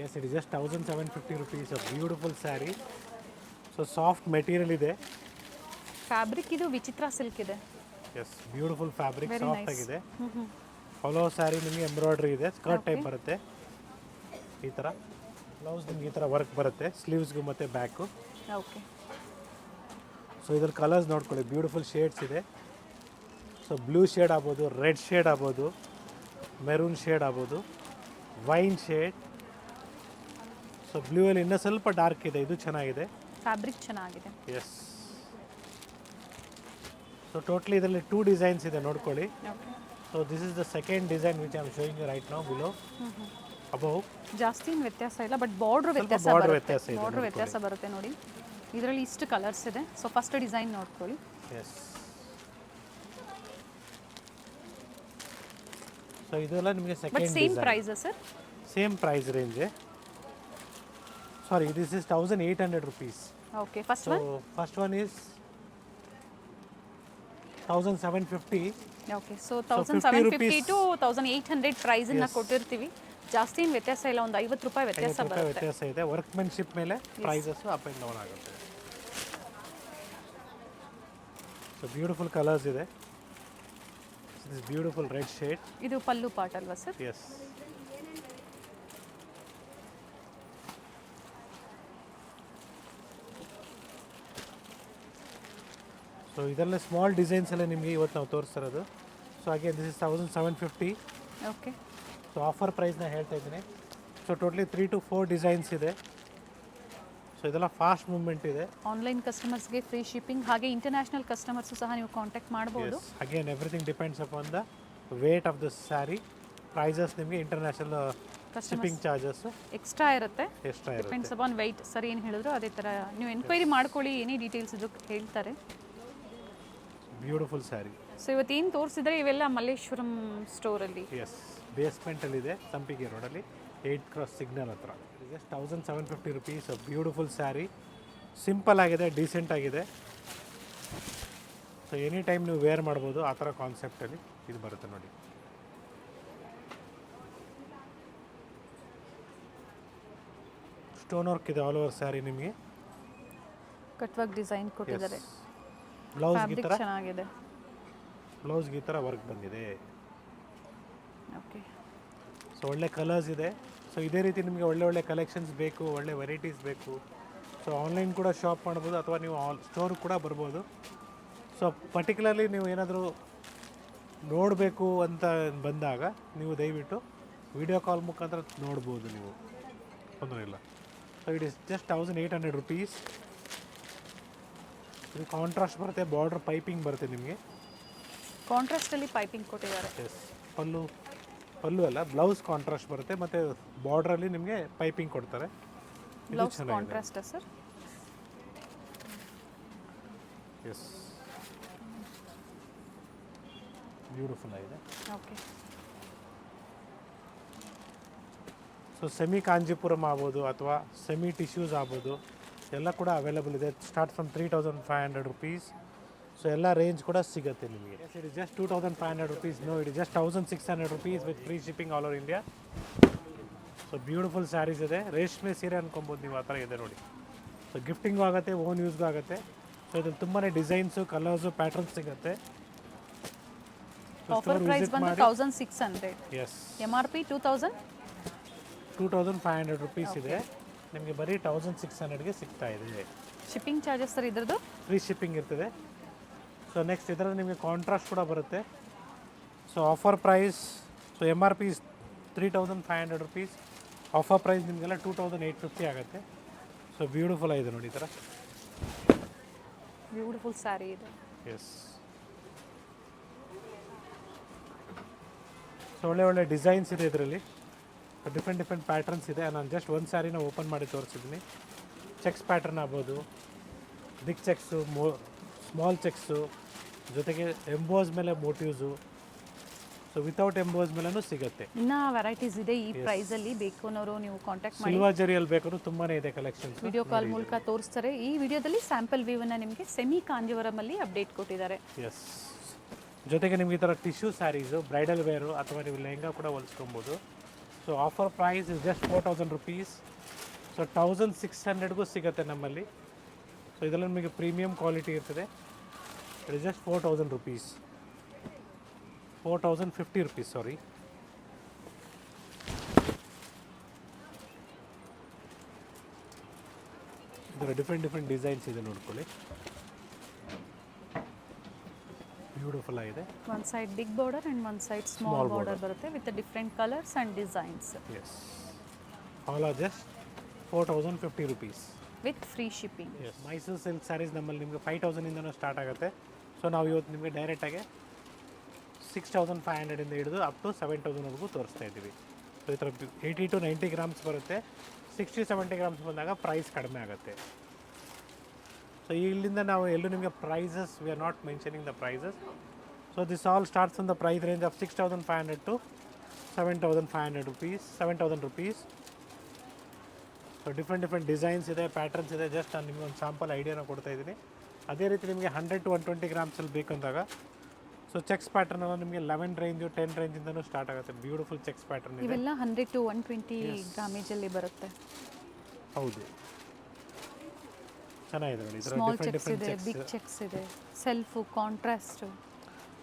Speaker 1: yes, it is just 1750 rupees, a beautiful sari. So soft material ಇದೆ.
Speaker 2: ಫ್ಯಾಬ್ರಿಕ್ ಇದು ವಿಚಿತ್ರ ಸಿಲ್ಕ್ ಇದೆ.
Speaker 1: Yes, beautiful fabric,
Speaker 2: Very
Speaker 1: soft
Speaker 2: nice.
Speaker 1: ಆಗಿದೆ. ಫಾಲೋ ಸ್ಯಾರಿ ನಿಮಗೆ embroidery ಇದೆ, ಸ್ಕರ್ಟ್ ಟೈಪ್ ಬರುತ್ತೆ ಈ ಥರ. ಬ್ಲೌಸ್ ನಿಮ್ಗೆ ಈ ಥರ ವರ್ಕ್ ಬರುತ್ತೆ, ಸ್ಲೀವ್ಸ್ಗೂ ಮತ್ತು ಬ್ಯಾಕು.
Speaker 2: ಓಕೆ.
Speaker 1: ಸೊ ಇದ್ರ ಕಲರ್ಸ್ ನೋಡ್ಕೊಳ್ಳಿ, ಬ್ಯೂಟಿಫುಲ್ ಶೇಡ್ಸ್ ಇದೆ. ಸೊ ಬ್ಲೂ ಶೇಡ್ ಆಗ್ಬೋದು, ರೆಡ್ ಶೇಡ್ ಆಗ್ಬೋದು, ಮೆರೂನ್ ಶೇಡ್ ಆಗ್ಬೋದು, ವೈನ್ ಶೇಡ್. ಸೊ ಬ್ಲೂ ಅಲ್ಲಿ ಇನ್ನೂ ಸ್ವಲ್ಪ ಡಾರ್ಕ್ ಇದೆ, ಇದು ಚೆನ್ನಾಗಿದೆ.
Speaker 2: ಫ್ಯಾಬ್ರಿಕ್ ಚೆನ್ನಾಗಿದೆ.
Speaker 1: ಎಸ್. ಸೊ ಟೋಟ್ಲಿ ಇದರಲ್ಲಿ 2 ಡಿಸೈನ್ಸ್ ಇದೆ, ನೋಡ್ಕೊಳ್ಳಿ.
Speaker 2: Okay.
Speaker 1: So this is the second design which I am showing you right now below. Above
Speaker 2: ಜಾಸ್ತಿ ಏನು ವ್ಯತ್ಯಾಸ ಇಲ್ಲ, ಬಟ್ ಬಾರ್ಡ್ರ್ ವ್ಯತ್ಯಾಸ
Speaker 1: border
Speaker 2: ಬರುತ್ತೆ.
Speaker 1: ವ್ಯತ್ಯಾಸ ಇದೆ,
Speaker 2: ಬಾರ್ಡ್ರ್ ವ್ಯತ್ಯಾಸ ಬರುತ್ತೆ ನೋಡಿ. ಇದರಲ್ಲಿ ಇಷ್ಟು ಕಲರ್ಸ್ ಇದೆ. ಸೊ ಫಸ್ಟ್ ಡಿಸೈನ್ ನೋಡ್ಕೊಳ್ಳಿ.
Speaker 1: ಎಸ್. ಸೊ ಇದೆಲ್ಲ ನಿಮಗೆ
Speaker 2: but
Speaker 1: second
Speaker 2: same
Speaker 1: design.
Speaker 2: Price sir?
Speaker 1: Same price range. Sorry, this is 1800 rupees.
Speaker 2: Okay. First
Speaker 1: so
Speaker 2: one?
Speaker 1: First one is 1750.
Speaker 2: Okay. So
Speaker 1: 50
Speaker 2: 1750
Speaker 1: rupees.
Speaker 2: To 1800 ಪ್ರೈಸನ್ನು ಕೊಟ್ಟಿರ್ತೀವಿ. ಜಾಸ್ತಿ ಏನು ವ್ಯತ್ಯಾಸ ಇಲ್ಲ, ಒಂದು 50 ರೂಪಾಯಿ ವ್ಯತ್ಯಾಸ
Speaker 1: 50 ರೂಪಾಯಿ
Speaker 2: ಬರುತ್ತೆ.
Speaker 1: ವ್ಯತ್ಯಾಸ ಇದೆ. ವರ್ಕ್ಮೆನ್ಶಿಪ್ ಮೇಲೆ ಪ್ರೈಸಸ್ ಅಪ್ ಆ್ಯಂಡ್ ಡೌನ್ ಆಗುತ್ತೆ. ಸೊ ಬ್ಯೂಟಿಫುಲ್ ಕಲರ್ಸ್ ಇದೆ. This beautiful red shade.
Speaker 2: ಇದು ಪಲ್ಲು ಪಾರ್ಟ್ ಅಲ್ವಾ ಸರ್?
Speaker 1: ಎಸ್. ಸೊ ಇದರಲ್ಲೇ ಸ್ಮಾಲ್ ಡಿಸೈನ್ಸ್ ಎಲ್ಲ ನಿಮಗೆ ಇವತ್ತು ನಾವು ತೋರಿಸ್ತಿರೋದು. ಸೊ ಹಾಗೆ this is 1750.
Speaker 2: Okay.
Speaker 1: So offer ಪ್ರೈಸ್ನ ಹೇಳ್ತಾ ಇದ್ದೀನಿ. ಸೊ ಟೋಟ್ಲಿ 3 to 4 ಡಿಸೈನ್ಸ್ ಇದೆ. ಸೊ ಇದೆಲ್ಲ ಫಾಸ್ಟ್ ಮೂವ್ಮೆಂಟ್ ಇದೆ.
Speaker 2: ಆನ್ಲೈನ್ ಕಸ್ಟಮರ್ಸ್ಗೆ ಫ್ರೀ ಶಿಪ್ಪಿಂಗ್, ಹಾಗೆ ಇಂಟರ್ನ್ಯಾಷನಲ್ ಕಸ್ಟಮರ್ಸು ಸಹ ನೀವು ಕಾಂಟ್ಯಾಕ್ಟ್ ಮಾಡ್ಬೋದು.
Speaker 1: Again everything depends upon the weight of the sari. Prices ನಿಮಗೆ ಇಂಟರ್ನ್ಯಾಷನಲ್ ಶಿಪ್ಪಿಂಗ್ ಚಾರ್ಜಸ್
Speaker 2: ಎಕ್ಸ್ಟ್ರಾ ಇರುತ್ತೆ.
Speaker 1: ಎಕ್ಸ್ಟ್ರಾ ಇರುತ್ತೆ.
Speaker 2: Depends upon weight. ಸರ್ ಏನು ಹೇಳಿದ್ರು ಅದೇ ಥರ ನೀವು ಎನ್ಕ್ವೈರಿ ಮಾಡ್ಕೊಳ್ಳಿ, ಏನೇ ಡೀಟೇಲ್ಸ್ ಇದ್ರು ಹೇಳ್ತಾರೆ.
Speaker 1: ಬ್ಯೂಟಿಫುಲ್ ಸ್ಯಾರಿ.
Speaker 2: ಸೊ ಇವತ್ತೇನು ತೋರಿಸಿದ್ರೆ ಇವೆಲ್ಲ ಮಲ್ಲೇಶ್ವರಂ ಸ್ಟೋರಲ್ಲಿ.
Speaker 1: ಎಸ್. ಬೇಸ್ಮೆಂಟಲ್ಲಿದೆ, ಸಂಪಿಗೆ ರೋಡಲ್ಲಿ, 8 ಕ್ರಾಸ್ ಸಿಗ್ನಲ್ ಹತ್ರ. Just 1750 rupees. Beautiful sari, simple ಆಗಿದೆ, ಡೀಸೆಂಟ್ ಆಗಿದೆ. ಸೊ ಎನಿ ಟೈಮ್ ನೀವು ವೇರ್ ಮಾಡ್ಬೋದು, ಆ ಥರ ಕಾನ್ಸೆಪ್ಟಲ್ಲಿ ಇದು ಬರುತ್ತೆ ನೋಡಿ. ಸ್ಟೋನ್ ವರ್ಕ್ ಇದೆ ಆಲ್ ಓವರ್ ಸ್ಯಾರಿ ನಿಮಗೆ.
Speaker 2: ಕಟ್ ವರ್ಕ್ ಡಿಸೈನ್ ಕೊಟ್ಟಿದ್ದಾರೆ.
Speaker 1: ಬ್ಲೌಸ್ಗೆ ಈ
Speaker 2: ಫ್ಯಾಬ್ರಿಕ್
Speaker 1: ಥರ,
Speaker 2: ಚೆನ್ನಾಗಿದೆ.
Speaker 1: ಬ್ಲೌಸ್ಗೆ ಈ ಥರ ವರ್ಕ್ ಬಂದಿದೆ.
Speaker 2: ಓಕೆ.
Speaker 1: ಸೊ ಒಳ್ಳೆ ಕಲರ್ಸ್ ಇದೆ. ಸೊ ಇದೇ ರೀತಿ ನಿಮಗೆ ಒಳ್ಳೆ ಒಳ್ಳೆ ಕಲೆಕ್ಷನ್ಸ್ ಬೇಕು, ಒಳ್ಳೆ ವೆರೈಟೀಸ್ ಬೇಕು. ಸೊ ಆನ್ಲೈನ್ ಕೂಡ ಶಾಪ್ ಮಾಡ್ಬೋದು, ಅಥವಾ ನೀವು ಸ್ಟೋರ್ ಕೂಡ ಬರ್ಬೋದು. ಸೊ ಪರ್ಟಿಕ್ಯುಲರ್ಲಿ ನೀವು ಏನಾದರೂ ನೋಡಬೇಕು ಅಂತ ಬಂದಾಗ ನೀವು ದಯವಿಟ್ಟು ವಿಡಿಯೋ ಕಾಲ್ ಮುಖಾಂತರ ನೋಡ್ಬೋದು, ನೀವು ತೊಂದರೆ ಇಲ್ಲ. So it is just 1800 rupees. ಇದು ಕಾಂಟ್ರಾಸ್ಟ್ ಬರುತ್ತೆ, ಬಾರ್ಡರ್ ಪೈಪಿಂಗ್ ಬರುತ್ತೆ ನಿಮಗೆ.
Speaker 2: ಕಾಂಟ್ರಾಸ್ಟಲ್ಲಿ ಪೈಪಿಂಗ್ ಕೊಟ್ಟಿದ್ದಾರೆ.
Speaker 1: ಎಸ್. ಪಲ್ಲು ಅಲ್ಲ, ಬ್ಲೌಸ್ ಕಾಂಟ್ರಾಸ್ಟ್ ಬರುತ್ತೆ, ಮತ್ತು ಬಾರ್ಡ್ರಲ್ಲಿ ನಿಮಗೆ ಪೈಪಿಂಗ್ ಕೊಡ್ತಾರೆ.
Speaker 2: Blouse contrast sir?
Speaker 1: Yes. Beautiful ಆಗಿದೆ.
Speaker 2: ಓಕೆ.
Speaker 1: ಸೊ ಸೆಮಿ ಕಾಂಜಿಪುರಂ ಆಗ್ಬೋದು, ಅಥವಾ ಸೆಮಿ ಟಿಶ್ಯೂಸ್ ಆಗ್ಬೋದು, ಎಲ್ಲ ಕೂಡ ಅವೈಲೇಬಲ್ ಇದೆ. Start from 3500 rupees. ಸೊ ಎಲ್ಲ ರೇಂಜ್ ಕೂಡ ಸಿಗುತ್ತೆ ನಿಮಗೆ. Yes, it is just 2500 rupees. No, it is just 1600 rupees with free shipping all over India. So beautiful saris ಇದೆ. ರೇಷ್ಮೆ ಸೀರೆ ಅನ್ಕೊಬೋದು ನೀವು, ಆ ಥರ ಇದೆ ನೋಡಿ. ಸೊ ಗಿಫ್ಟಿಂಗು ಆಗುತ್ತೆ, ಓನ್ ಯೂಸ್ಗೂ ಆಗುತ್ತೆ. ಸೊ ಇದ್ರಲ್ಲಿ ತುಂಬಾ ಡಿಸೈನ್ಸು, ಕಲರ್ಸು, ಪ್ಯಾಟರ್ನ್ಸ್ ಸಿಗುತ್ತೆ.
Speaker 2: ಆಫರ್ ಪ್ರೈಸ್ ಬಂದು 1600.
Speaker 1: ಎಸ್.
Speaker 2: MRP
Speaker 1: 2500 rupees ಇದೆ. ನಿಮಗೆ ಬರೀ 1600ಗೆ ಸಿಗ್ತಾ ಇದೆ.
Speaker 2: ಶಿಪ್ಪಿಂಗ್ ಚಾರ್ಜಸ್ ಸರ್ ಇದ್ರದ್ದು?
Speaker 1: ಫ್ರೀ ಶಿಪ್ಪಿಂಗ್ ಇರ್ತದೆ. ಸೊ ನೆಕ್ಸ್ಟ್ ಇದರಲ್ಲಿ ನಿಮಗೆ ಕಾಂಟ್ರಾಸ್ಟ್ ಕೂಡ ಬರುತ್ತೆ. So offer price, so MRP is 3500 rupees. Offer price ನಿಮಗೆಲ್ಲ 2850 ಆಗುತ್ತೆ. ಸೊ ಬ್ಯೂಟಿಫುಲ್ ಆಗಿದೆ ನೋಡಿ ಈ ಥರ.
Speaker 2: ಬ್ಯೂಟಿಫುಲ್ ಸ್ಯಾರಿ ಇದೆ.
Speaker 1: ಎಸ್. ಸೊ ಒಳ್ಳೆ ಒಳ್ಳೆ ಡಿಸೈನ್ಸ್ ಇದೆ ಇದರಲ್ಲಿ, ಡಿಫ್ರೆಂಟ್ ಪ್ಯಾಟರ್ನ್ಸ್ ಇದೆ. ನಾನು ಜಸ್ಟ್ ಒಂದು ಸ್ಯಾರಿನ ಓಪನ್ ಮಾಡಿ ತೋರಿಸಿದ್ದೀನಿ. ಚೆಕ್ಸ್ ಪ್ಯಾಟರ್ನ್ ಆಗ್ಬೋದು, ಬಿಗ್ ಚೆಕ್ಸು, ಸ್ಮಾಲ್ ಚೆಕ್ಸು, ಜೊತೆಗೆ ಎಂಬೋಸ್ ಮೇಲೆ ಮೋಟಿವ್ಸು. ಸೊ ವಿತೌಟ್ ಎಂಬೋಸ್ ಮೇಲೂ ಸಿಗುತ್ತೆ.
Speaker 2: ಇನ್ನೂ ವೆರೈಟೀಸ್ ಇದೆ ಈ ಪ್ರೈಸಲ್ಲಿ. ಬೇಕು ಅನ್ನೋರು ನೀವು ಕಾಂಟ್ಯಾಕ್ಟ್ ಮಾಡಿ.
Speaker 1: ಸಿಲ್ವರ್ ಜರಿಯಲ್ಲಿ ಬೇಕಾದ್ರೂ ತುಂಬಾ ಇದೆ ಕಲೆಕ್ಷನ್ಸ್.
Speaker 2: ವಿಡಿಯೋ ಕಾಲ್ ಮೂಲಕ ತೋರಿಸ್ತಾರೆ. ಈ ವಿಡಿಯೋದಲ್ಲಿ ಸ್ಯಾಂಪಲ್ ವ್ಯೂವನ್ನು ನಿಮಗೆ ಸೆಮಿ ಕಾಂಜೀವರಮಲ್ಲಿ ಅಪ್ಡೇಟ್ ಕೊಟ್ಟಿದ್ದಾರೆ.
Speaker 1: ಎಸ್. ಜೊತೆಗೆ ನಿಮ್ಗೆ ಈ ಥರ ಟಿಶ್ಯೂ ಸ್ಯಾರೀಸು, ಬ್ರೈಡಲ್ ವೇರು, ಅಥವಾ ನೀವು ಲೆಹಂಗಾ ಕೂಡ ಹೊಲಿಸ್ಕೊಬೋದು. So offer price is just 4000 rupees. So 1600ಗೂ ಸಿಗುತ್ತೆ ನಮ್ಮಲ್ಲಿ. ಸೊ ಇದರಲ್ಲಿ ನಿಮಗೆ ಪ್ರೀಮಿಯಂ ಕ್ವಾಲಿಟಿ ಇರ್ತದೆ. It is just 4000 rupees. 4050 rupees, sorry. ಇದರ ಡಿಫ್ರೆಂಟ್ ಡಿಸೈನ್ಸ್ ಇದೆ ನೋಡ್ಕೊಳ್ಳಿ. ಬ್ಯೂಟಿಫುಲ್ ಆಗಿದೆ.
Speaker 2: ಒಂದು ಸೈಡ್ ಬಿಗ್ ಬಾರ್ಡರ್ ಆ್ಯಂಡ್ ಒಂದು ಸೈಡ್ ಸ್ಮಾಲ್ ಬಾರ್ಡರ್ ಬರುತ್ತೆ with different colours and designs
Speaker 1: yes, all are just 4050 rupees.
Speaker 2: With free shipping.
Speaker 1: Yes, Mysuru silk saris ನಮ್ಮಲ್ಲಿ ನಿಮಗೆ 5000ಇಂದನೂ start ಆಗುತ್ತೆ. ಸೊ ನಾವು ಇವತ್ತು ನಿಮಗೆ ಡೈರೆಕ್ಟಾಗಿ 6500 ಹಿಡಿದು ಅಪ್ ಟು 7000ವರೆಗೂ ತೋರಿಸ್ತಾ ಇದ್ದೀವಿ. ಸೊ ಈ ಥರ 80 to 90 ಗ್ರಾಮ್ಸ್ ಬರುತ್ತೆ. 60-70 ಗ್ರಾಮ್ಸ್ ಬಂದಾಗ ಪ್ರೈಸ್ ಕಡಿಮೆ ಆಗುತ್ತೆ. ಸೊ ಇಲ್ಲಿಂದ ನಾವು ಎಲ್ಲೂ ನಿಮಗೆ prices, we are not mentioning the prices. So this all starts on the price range of 6500 to 7500 rupees. So different designs ಇದೆ, ಪ್ಯಾಟರ್ನ್ಸ್ ಇದೆ. ಜಸ್ಟ್ ನಾನು ನಿಮಗೆ ಒಂದು ಸ್ಯಾಂಪಲ್ ಐಡಿಯಾನ ಕೊಡ್ತಾ ಇದ್ದೀನಿ. ಅದೇ ರೀತಿ ನಿಮಗೆ 100 to 120 ಗ್ರಾಮ್ಸಲ್ಲಿ ಬೇಕಂದಾಗ ಸೊ ಚೆಕ್ಸ್ ಪ್ಯಾಟರ್ನ್ ಎಲ್ಲ ನಿಮಗೆ 11 ರೇಂಜು 10 ರೇಂಜಿಂದನೂ ಸ್ಟಾರ್ಟ್ ಆಗುತ್ತೆ. ಬ್ಯೂಟಿಫುಲ್ ಚೆಕ್ಸ್ ಪ್ಯಾಟರ್ನ್ ಇದೆ.
Speaker 2: ಇವೆಲ್ಲ 100 to 120 ಗ್ರಾಮೇಜಲ್ಲಿ ಬರುತ್ತೆ.
Speaker 1: ಹೌದು, ಚೆನ್ನಾಗಿದೆ ನೋಡಿ. ಇದರ
Speaker 2: ಸ್ಮಾಲ್
Speaker 1: ಡಿಫ್ರೆಂಟ್
Speaker 2: ಚೆಕ್ಸ್ ಇದೆ,
Speaker 1: ಡಿಫ್ರೆಂಟ್
Speaker 2: ಬಿಗ್
Speaker 1: ಚೆಕ್ಸ್.
Speaker 2: ಚೆಕ್ಸ್ ಇದೆ, ಸೆಲ್ಫು, ಕಾಂಟ್ರಾಸ್ಟ್,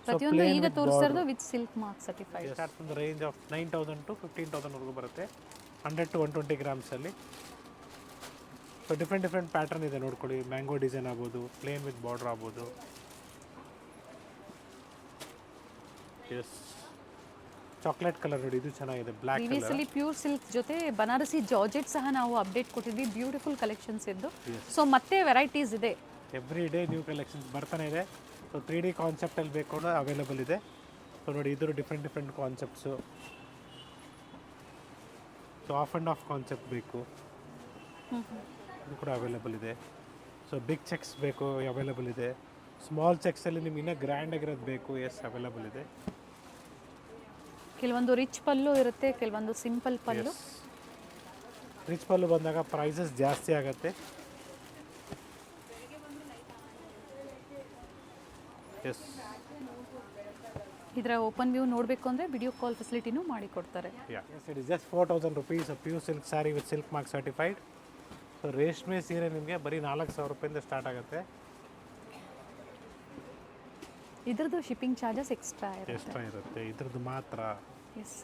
Speaker 2: ಪ್ರತಿಯೊಂದು ಈಗ ತೋರಿಸ್ತಿರೋದು with silk mark certified.
Speaker 1: Start from the range of 9000 to 15000ವರೆಗೂ ಬರುತ್ತೆ 100 to 120 ಗ್ರಾಮ್ಸಲ್ಲಿ. ಸೊ ಡಿಫ್ರೆಂಟ್ ಪ್ಯಾಟರ್ನ್ ಇದೆ ನೋಡ್ಕೊಳ್ಳಿ. ಮ್ಯಾಂಗೋ ಡಿಸೈನ್ ಆಗ್ಬೋದು, ಪ್ಲೇನ್ ವಿತ್ ಬಾರ್ಡರ್ ಆಗ್ಬೋದು. ಎಸ್, ಚಾಕ್ಲೇಟ್ ಕಲರ್ ನೋಡಿ, ಇದು ಚೆನ್ನಾಗಿದೆ. Black colour.
Speaker 2: Previously pure silk ಜೊತೆ ಬನಾರಸಿ ಜಾರ್ಜೆಟ್ ಸಹ ನಾವು ಅಪ್ಡೇಟ್ ಕೊಟ್ಟಿದ್ವಿ. ಬ್ಯೂಟಿಫುಲ್ ಕಲೆಕ್ಷನ್ಸ್ ಇದ್ದು. ಸೊ ಮತ್ತೆ ವೆರೈಟೀಸ್ ಇದೆ.
Speaker 1: ಎವ್ರಿ ಡೇ ನ್ಯೂ ಕಲೆಕ್ಷನ್ಸ್ ಬರ್ತಾನೆ ಇದೆ. ಸೊ 3D ಕಾನ್ಸೆಪ್ಟಲ್ಲಿ ಬೇಕು ಅನ್ನೋ ಅವೈಲೇಬಲ್ ಇದೆ. ಸೊ ನೋಡಿ, ಇದ್ರ different concepts. So of and of concept ಬೇಕು, ಇದು ಕೂಡ ಅವೈಲೇಬಲ್ ಇದೆ. ಸೊ ಬಿಗ್ ಚೆಕ್ಸ್ ಬೇಕು, ಅವೈಲೇಬಲ್ ಇದೆ. ಸ್ಮಾಲ್ ಚೆಕ್ಸಲ್ಲಿ ನಿಮ್ಗೆ ಇನ್ನೂ ಗ್ರ್ಯಾಂಡ್ ಆಗಿರೋದು ಬೇಕು, ಎಸ್ ಅವೈಲೇಬಲ್ ಇದೆ.
Speaker 2: ಕೆಲವೊಂದು ರಿಚ್ ಪಲ್ಲು ಇರುತ್ತೆ, ಕೆಲವೊಂದು ಸಿಂಪಲ್ ಪಲ್ಲು.
Speaker 1: ರಿಚ್ ಪಲ್ಲು ಬಂದಾಗ ಪ್ರೈಸಸ್ ಜಾಸ್ತಿ ಆಗುತ್ತೆ. ಎಸ್,
Speaker 2: ಇದರ ಓಪನ್ ವ್ಯೂ ನೋಡಬೇಕು ಅಂದರೆ ವಿಡಿಯೋ ಕಾಲ್ ಫೆಸಿಲಿಟಿನೂ ಮಾಡಿ ಕೊಡ್ತಾರೆ.
Speaker 1: Yes, it is just 4000 rupees pure silk sari with silk mark certified. So ರೇಷ್ಮೆ ಸೀರೆ ನಿಮಗೆ ಬರೀ 4000 ರೂಪಾಯಿಂದ ಸ್ಟಾರ್ಟ್ ಆಗುತ್ತೆ.
Speaker 2: ಇದ್ರದ್ದು ಶಿಪ್ಪಿಂಗ್ ಚಾರ್ಜಸ್ ಎಕ್ಸ್ಟ್ರಾ
Speaker 1: ಇರುತ್ತೆ ಇದ್ರದ್ದು ಮಾತ್ರ.
Speaker 2: ಎಸ್.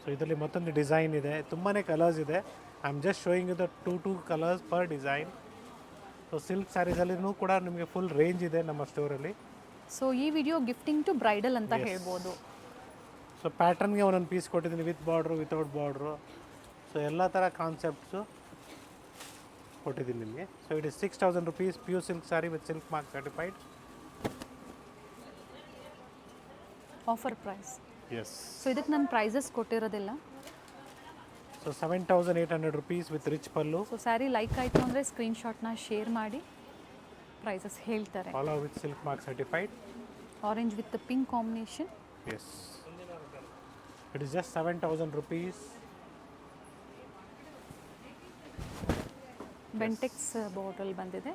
Speaker 1: ಸೊ ಇದರಲ್ಲಿ ಮತ್ತೊಂದು ಡಿಸೈನ್ ಇದೆ, ತುಂಬಾ ಕಲರ್ಸ್ ಇದೆ. I am just showing you the 2 colours per design. So silk ಸ್ಯಾರೀಸಲ್ಲಿನೂ ಕೂಡ ನಿಮಗೆ ಫುಲ್ ರೇಂಜ್ ಇದೆ ನಮ್ಮ ಸ್ಟೋರಲ್ಲಿ.
Speaker 2: ಸೊ ಈ ವಿಡಿಯೋ ಗಿಫ್ಟಿಂಗ್ ಟು ಬ್ರೈಡಲ್ ಅಂತ ಹೇಳ್ಬೋದು.
Speaker 1: ಸೊ ಪ್ಯಾಟರ್ನ್ಗೆ ಒಂದೊಂದು ಪೀಸ್ ಕೊಟ್ಟಿದ್ದೀನಿ, with border, without border. So ಎಲ್ಲ ಥರ ಕಾನ್ಸೆಪ್ಟ್ಸು ಕೊಟ್ಟಿದ್ದೀನಿ ನಿಮಗೆ. So it is 6000 rupees pure silk sari with silk mark certified.
Speaker 2: Offer price.
Speaker 1: Yes.
Speaker 2: So ಇದಕ್ಕೆ ನಾನು ಪ್ರೈಸಸ್ ಕೊಟ್ಟಿರೋದಿಲ್ಲ.
Speaker 1: So 7800 rupees with rich pallu.
Speaker 2: So sari like ಆಯಿತು ಅಂದರೆ ಸ್ಕ್ರೀನ್ಶಾಟ್ನ ಶೇರ್ ಮಾಡಿ ಪ್ರೈಸಸ್ ಹೇಳ್ತಾರೆ.
Speaker 1: All with silk mark certified.
Speaker 2: Orange with pink combination.
Speaker 1: Yes, it is just 7000 rupees.
Speaker 2: Bentex border ಬಂದಿದೆ.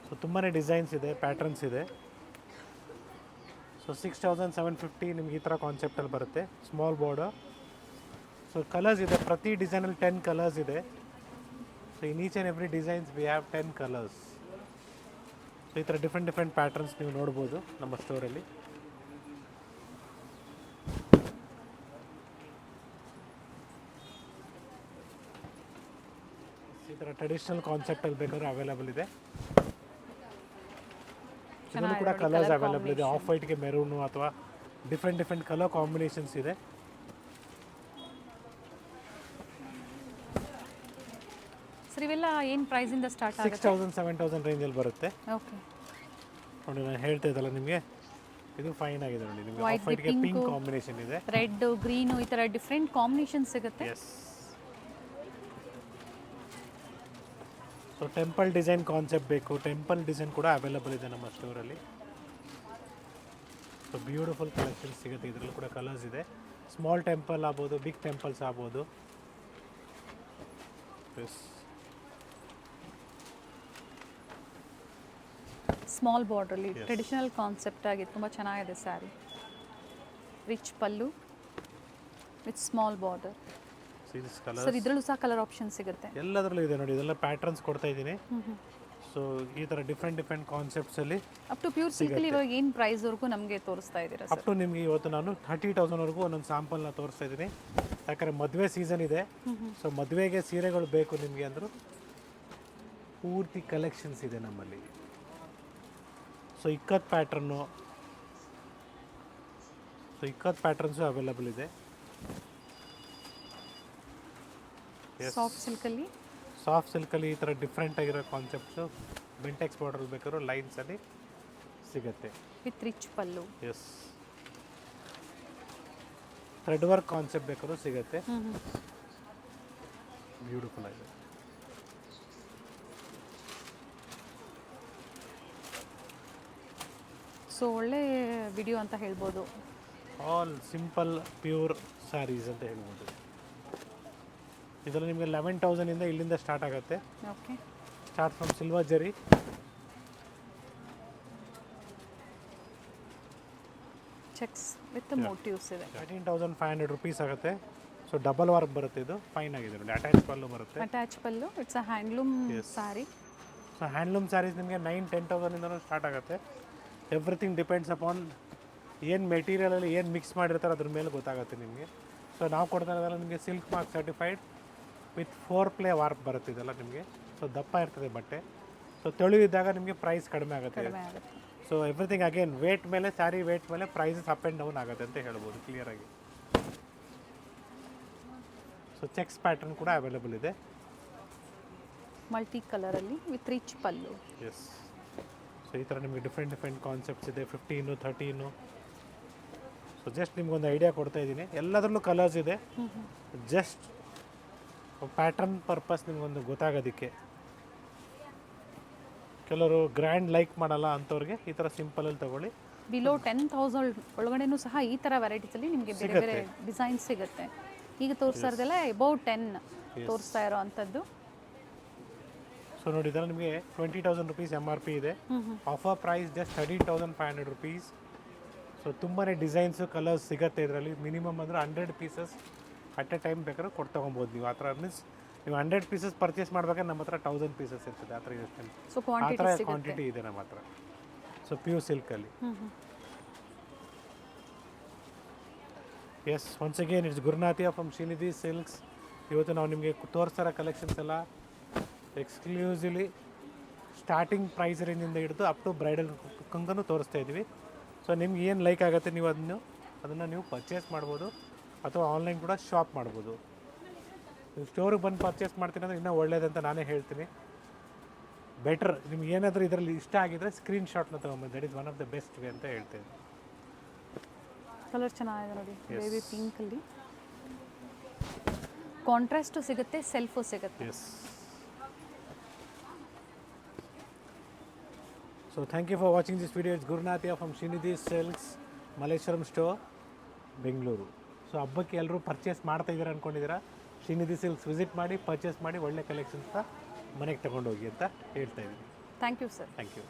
Speaker 1: So ತುಂಬಾ ಡಿಸೈನ್ಸ್ ಇದೆ, ಪ್ಯಾಟರ್ನ್ಸ್ ಇದೆ. ಸೊ 6750 ನಿಮ್ಗೆ ಈ ಥರ ಕಾನ್ಸೆಪ್ಟಲ್ಲಿ ಬರುತ್ತೆ, ಸ್ಮಾಲ್ ಬಾರ್ಡರ್. ಸೊ ಕಲರ್ಸ್ ಇದೆ, ಪ್ರತಿ ಡಿಸೈನಲ್ಲಿ 10 ಕಲರ್ಸ್ ಇದೆ. So in each and every designs we have 10 colours. So ಈ ಥರ ಡಿಫ್ರೆಂಟ್ ಪ್ಯಾಟರ್ನ್ಸ್ ನೀವು ನೋಡ್ಬೋದು ನಮ್ಮ ಸ್ಟೋರಲ್ಲಿ. ಈ ಥರ ಟ್ರೆಡಿಷ್ನಲ್ ಕಾನ್ಸೆಪ್ಟಲ್ಲಿ ಬೇಕಾದ್ರೆ ಅವೈಲೇಬಲ್ ಇದೆ. ಇದರಲ್ಲೂ ಕೂಡ ಕಲರ್ಸ್ ಅವೈಲೇಬಲ್ ಇದೆ. ಆಫ್ ವೈಟ್ಗೆ ಮೆರೂನು ಅಥವಾ ಡಿಫ್ರೆಂಟ್ ಕಲರ್ ಕಾಂಬಿನೇಷನ್ಸ್ ಇದೆ.
Speaker 2: ಸರ್ ಇವೆಲ್ಲ ಏನು ಪ್ರೈಸಿಂದ ಸ್ಟಾರ್ಟ್ ಆಗುತ್ತೆ?
Speaker 1: 6000-7000 ರೇಂಜಲ್ಲಿ ಬರುತ್ತೆ.
Speaker 2: ಓಕೆ
Speaker 1: ನೋಡಿ, ನಾನು ಹೇಳ್ತಾ ಇದ್ದಲ್ಲ ನಿಮಗೆ, ಇದು ಫೈನ್ ಆಗಿದೆ ನೋಡಿ. ನಿಮಗೆ
Speaker 2: White
Speaker 1: ಆಫ್ ವೈಟ್ಗೆ
Speaker 2: pink,
Speaker 1: ಪಿಂಕ್ ಕಾಂಬಿನೇಷನ್ ಇದೆ.
Speaker 2: ರೆಡ್, ಗ್ರೀನು ಈ ಥರ ಡಿಫ್ರೆಂಟ್ ಕಾಂಬಿನೇಷನ್ ಸಿಗುತ್ತೆ.
Speaker 1: Yes. So temple design concept ಬೇಕು, ಟೆಂಪಲ್ ಡಿಸೈನ್ ಕೂಡ ಅವೈಲೇಬಲ್ ಇದೆ ನಮ್ಮ ಸ್ಟೋರಲ್ಲಿ. ಸೊ ಬ್ಯೂಟಿಫುಲ್ ಕಲೆಕ್ಷನ್ಸ್ ಸಿಗುತ್ತೆ. ಇದರಲ್ಲೂ ಕೂಡ ಕಲರ್ಸ್ ಇದೆ. ಸ್ಮಾಲ್ ಟೆಂಪಲ್ ಆಗ್ಬೋದು, ಬಿಗ್ ಟೆಂಪಲ್ಸ್ ಆಗ್ಬೋದು. ಎಸ್,
Speaker 2: ಸ್ಮಾಲ್ ಬಾರ್ಡ್ರಲ್ಲಿ ಟ್ರೆಡಿಷನಲ್ ಕಾನ್ಸೆಪ್ಟ್ ಆಗಿ ತುಂಬ ಚೆನ್ನಾಗಿದೆ sari. Rich pallu with small border. Sir ಇದರಲ್ಲೂ ಸಹ ಕಲರ್ ಆಪ್ಷನ್ ಸಿಗುತ್ತೆ.
Speaker 1: ಎಲ್ಲದರಲ್ಲೂ ಇದೆ ನೋಡಿ. ಇದೆಲ್ಲ ಪ್ಯಾಟರ್ನ್ಸ್ ಕೊಡ್ತಾ ಇದ್ದೀನಿ. ಸೊ ಈ ಥರ ಡಿಫ್ರೆಂಟ್ ಕಾನ್ಸೆಪ್ಟ್ಸಲ್ಲಿ
Speaker 2: ಅಪ್ ಟು ಪ್ಯೂರ್ ಸಿಲ್ಕಲ್ಲಿ ಇವಾಗ ಏನು ಪ್ರೈಸ್ವರೆಗೂ ನಮಗೆ ತೋರಿಸ್ತಾ ಇದ್ದೀರಾ
Speaker 1: ಅಪ್ ಟು ನಿಮಗೆ ಇವತ್ತು ನಾನು 30,000ವರೆಗೂ ಒಂದೊಂದು ಸ್ಯಾಂಪಲ್ನ ತೋರಿಸ್ತಾ ಇದ್ದೀನಿ. ಯಾಕಂದರೆ ಮದುವೆ ಸೀಸನ್ ಇದೆ. ಸೊ ಮದುವೆಗೆ ಸೀರೆಗಳು ಬೇಕು ನಿಮಗೆ ಅಂದರು ಪೂರ್ತಿ ಕಲೆಕ್ಷನ್ಸ್ ಇದೆ ನಮ್ಮಲ್ಲಿ. So ikat pattern, so ikat patterns available ಇದೆ.
Speaker 2: ಸಾಫ್ಟ್ ಸಿಲ್ಕಲ್ಲಿ
Speaker 1: ಸಾಫ್ಟ್ ಸಿಲ್ಕಲ್ಲಿ ಈ ಥರ ಡಿಫ್ರೆಂಟ್ ಆಗಿರೋ ಕಾನ್ಸೆಪ್ಟ್ಸು ಬೆಂಟೆಕ್ಸ್ ಬಾರ್ಡರ್ ಬೇಕಾದ್ರೂ ಲೈನ್ಸಲ್ಲಿ ಸಿಗುತ್ತೆ.
Speaker 2: With rich pallu.
Speaker 1: Yes, thread work concept ಬೇಕಾದ್ರೂ ಸಿಗುತ್ತೆ. ಬ್ಯೂಟಿಫುಲ್ ಆಗಿದೆ.
Speaker 2: ಸೊ ಒಳ್ಳೆ ವಿಡಿಯೋ ಅಂತ ಹೇಳ್ಬೋದು.
Speaker 1: ಆಲ್ ಸಿಂಪಲ್ ಪ್ಯೂರ್ ಸ್ಯಾರೀಸ್ ಅಂತ ಹೇಳ್ಬೋದು. ಇದರಲ್ಲಿ ನಿಮಗೆ 11,000ಇಂದ ಇಲ್ಲಿಂದ ಸ್ಟಾರ್ಟ್ ಆಗುತ್ತೆ.
Speaker 2: ಓಕೆ,
Speaker 1: ಸ್ಟಾರ್ಟ್ ಫ್ರಮ್ ಸಿಲ್ವರ್ ಜರಿ,
Speaker 2: ಚೆಕ್ಸ್ ವಿತ್ ಮೋಟಿವ್ಸ್ ಇದೆ.
Speaker 1: 13,500 ರುಪೀಸ್ ಆಗುತ್ತೆ. ಸೊ ಡಬಲ್ ವರ್ಕ್ ಬರುತ್ತೆ, ಇದು ಫೈನ್ ಆಗಿದೆ ನೋಡಿ. ಅಟ್ಯಾಚ್ ಪಲ್ಲು ಬರುತ್ತೆ.
Speaker 2: Attach pallu, it's a handloom sari.
Speaker 1: So handloom saris ನಿಮಗೆ 9,000-10,000ಇಂದನೂ ಸ್ಟಾರ್ಟ್ ಆಗುತ್ತೆ. ಎವ್ರಿಥಿಂಗ್ ಡಿಪೆಂಡ್ಸ್ ಅಪಾನ್ ಏನು ಮೆಟೀರಿಯಲಲ್ಲಿ ಏನು ಮಿಕ್ಸ್ ಮಾಡಿರ್ತಾರೆ ಅದ್ರ ಮೇಲೆ ಗೊತ್ತಾಗುತ್ತೆ ನಿಮಗೆ. ಸೊ ನಾವು ಕೊಡ್ತಾ ಇರೋದೆಲ್ಲ ನಿಮಗೆ silk mark certified with 4 play warp ಬರುತ್ತೆ ಇದೆಲ್ಲ ನಿಮಗೆ. ಸೊ ದಪ್ಪ ಇರ್ತದೆ ಬಟ್ಟೆ. ಸೊ ತೆಳುವಿದ್ದಾಗ ನಿಮಗೆ ಪ್ರೈಸ್ ಕಡಿಮೆ ಆಗುತ್ತೆ. ಸೊ ಎವ್ರಿಥಿಂಗ್ ಅಗೇನ್ ವೇಟ್ ಮೇಲೆ, ಸ್ಯಾರಿ ವೇಟ್ ಮೇಲೆ ಪ್ರೈಸಸ್ ಅಪ್ ಆ್ಯಂಡ್ ಡೌನ್ ಆಗುತ್ತೆ ಅಂತ ಹೇಳ್ಬೋದು ಕ್ಲಿಯರಾಗಿ. ಸೊ ಚೆಕ್ಸ್ ಪ್ಯಾಟರ್ನ್ ಕೂಡ ಅವೈಲೇಬಲ್ ಇದೆ.
Speaker 2: ಮಲ್ಟಿ ಕಲರಲ್ಲಿ with rich pallu.
Speaker 1: Yes, so ಈ ಥರ ನಿಮಗೆ ಡಿಫ್ರೆಂಟ್ ಕಾನ್ಸೆಪ್ಟ್ಸ್ ಇದೆ. 15, 13. ಸೊ ಜಸ್ಟ್ ನಿಮ್ಗೊಂದು ಐಡಿಯಾ ಕೊಡ್ತಾ ಇದ್ದೀನಿ. ಎಲ್ಲದರಲ್ಲೂ ಕಲರ್ಸ್ ಇದೆ. ಜಸ್ಟ್ ಪ್ಯಾಟರ್ನ್ ಪರ್ಪಸ್ ನಿಮ್ಗೊಂದು ಗೊತ್ತಾಗೋದಕ್ಕೆ. ಕೆಲವರು ಗ್ರ್ಯಾಂಡ್ ಲೈಕ್ ಮಾಡಲ್ಲ ಅಂಥವ್ರಿಗೆ ಈ ಥರ ಸಿಂಪಲಲ್ಲಿ ತಗೊಳ್ಳಿ.
Speaker 2: ಬಿಲೋ 10,000 ಒಳಗಡೆನೂ ಸಹ ಈ ಥರ ವೆರೈಟೀಸಲ್ಲಿ ನಿಮಗೆ ಬೇರೆ ಬೇರೆ ಡಿಸೈನ್ ಸಿಗುತ್ತೆ. ಈಗ ತೋರಿಸ್ತಾ ಇರೋದೆಲ್ಲ ಅಬೌವ್ 10 ತೋರಿಸ್ತಾ ಇರೋ ಅಂಥದ್ದು.
Speaker 1: ಸೊ ನೋಡಿ, ಇದರಲ್ಲಿ ನಿಮಗೆ 20,000 ರುಪೀಸ್ MRP ಇದೆ. Offer price just 13,500 rupees. So ತುಂಬಾ ಡಿಸೈನ್ಸು ಕಲರ್ಸ್ ಸಿಗುತ್ತೆ ಇದರಲ್ಲಿ. ಮಿನಿಮಮ್ ಅಂದರೆ 100 ಪೀಸಸ್ ಅಟ್ ಎ ಟೈಮ್ ಬೇಕಾದ್ರೆ ಕೊಟ್ಟು ತೊಗೊಬೋದು ನೀವು. ಆ ಥರ ಮೀನ್ಸ್ ನೀವು 100 ಪೀಸಸ್ ಪರ್ಚೇಸ್ ಮಾಡ್ಬೇಕಾದ್ರೆ ನಮ್ಮ ಹತ್ರ 1000 ಪೀಸಸ್ ಇರ್ತದೆ. ಆ ಥರ ಇರುತ್ತೆ.
Speaker 2: ಸೊ
Speaker 1: ಆ ಥರ ಕ್ವಾಂಟಿಟಿ ಇದೆ ನಮ್ಮ ಹತ್ರ. ಸೊ ಪ್ಯೂರ್ ಸಿಲ್ಕಲ್ಲಿ. Yes, once again it's Gurunathiya from Shrinidhi silks. ಇವತ್ತು ನಾವು ನಿಮಗೆ ತೋರಿಸ್ತಾರ ಕಲೆಕ್ಷನ್ಸ್ ಎಲ್ಲ ಎಕ್ಸ್ಕ್ಲೂಸಿವ್ಲಿ ಸ್ಟಾರ್ಟಿಂಗ್ ಪ್ರೈಸ್ ರೇಂಜಿಂದ ಹಿಡಿದು ಅಪ್ ಟು ಬ್ರೈಡಲ್ ಕಂಗನೂ ತೋರಿಸ್ತಾ ಇದ್ದೀವಿ. ಸೊ ನಿಮ್ಗೆ ಏನು ಲೈಕ್ ಆಗುತ್ತೆ ನೀವು ಅದನ್ನು ನೀವು ಪರ್ಚೇಸ್ ಮಾಡ್ಬೋದು, ಅಥವಾ ಆನ್ಲೈನ್ ಕೂಡ ಶಾಪ್ ಮಾಡ್ಬೋದು. ನೀವು ಸ್ಟೋರಿಗೆ ಬಂದು ಪರ್ಚೇಸ್ ಮಾಡ್ತೀನಿ ಅಂದರೆ ಇನ್ನೂ ಒಳ್ಳೇದಂತ ನಾನೇ ಹೇಳ್ತೀನಿ. ಬೆಟರ್ ನಿಮ್ಗೆ ಏನಾದರೂ ಇದರಲ್ಲಿ ಇಷ್ಟ ಆಗಿದ್ರೆ ಸ್ಕ್ರೀನ್ಶಾಟ್ನ ತೊಗೊಂಬಂದು. That is one of the best way ಅಂತ ಹೇಳ್ತೇನೆ.
Speaker 2: ಕಲರ್ ಚೆನ್ನಾಗಿದೆ ನೋಡಿ, ಬೇಬಿ ಪಿಂಕಲ್ಲಿ. ಕಾಂಟ್ರಾಸ್ಟು ಸಿಗುತ್ತೆ, ಸೆಲ್ಫು ಸಿಗುತ್ತೆ.
Speaker 1: Yes. So thank you for watching this video. It's Gurunathiya from Shrinidhi silks, Malleshwaram store, Bengaluru. So ಹಬ್ಬಕ್ಕೆ ಎಲ್ಲರೂ ಪರ್ಚೇಸ್ ಮಾಡ್ತಾ ಇದ್ದೀರಾ ಅಂದ್ಕೊಂಡಿದ್ದೀರಾ, ಶ್ರೀನಿಧಿ ಸಿಲ್ಕ್ಸ್ ವಿಸಿಟ್ ಮಾಡಿ, ಪರ್ಚೇಸ್ ಮಾಡಿ, ಒಳ್ಳೆ ಕಲೆಕ್ಷನ್ಸ್ನ ಮನೆಗೆ ತಗೊಂಡೋಗಿ ಅಂತ ಹೇಳ್ತಾ ಇದ್ದೀನಿ.
Speaker 2: Thank you sir.
Speaker 1: Thank you.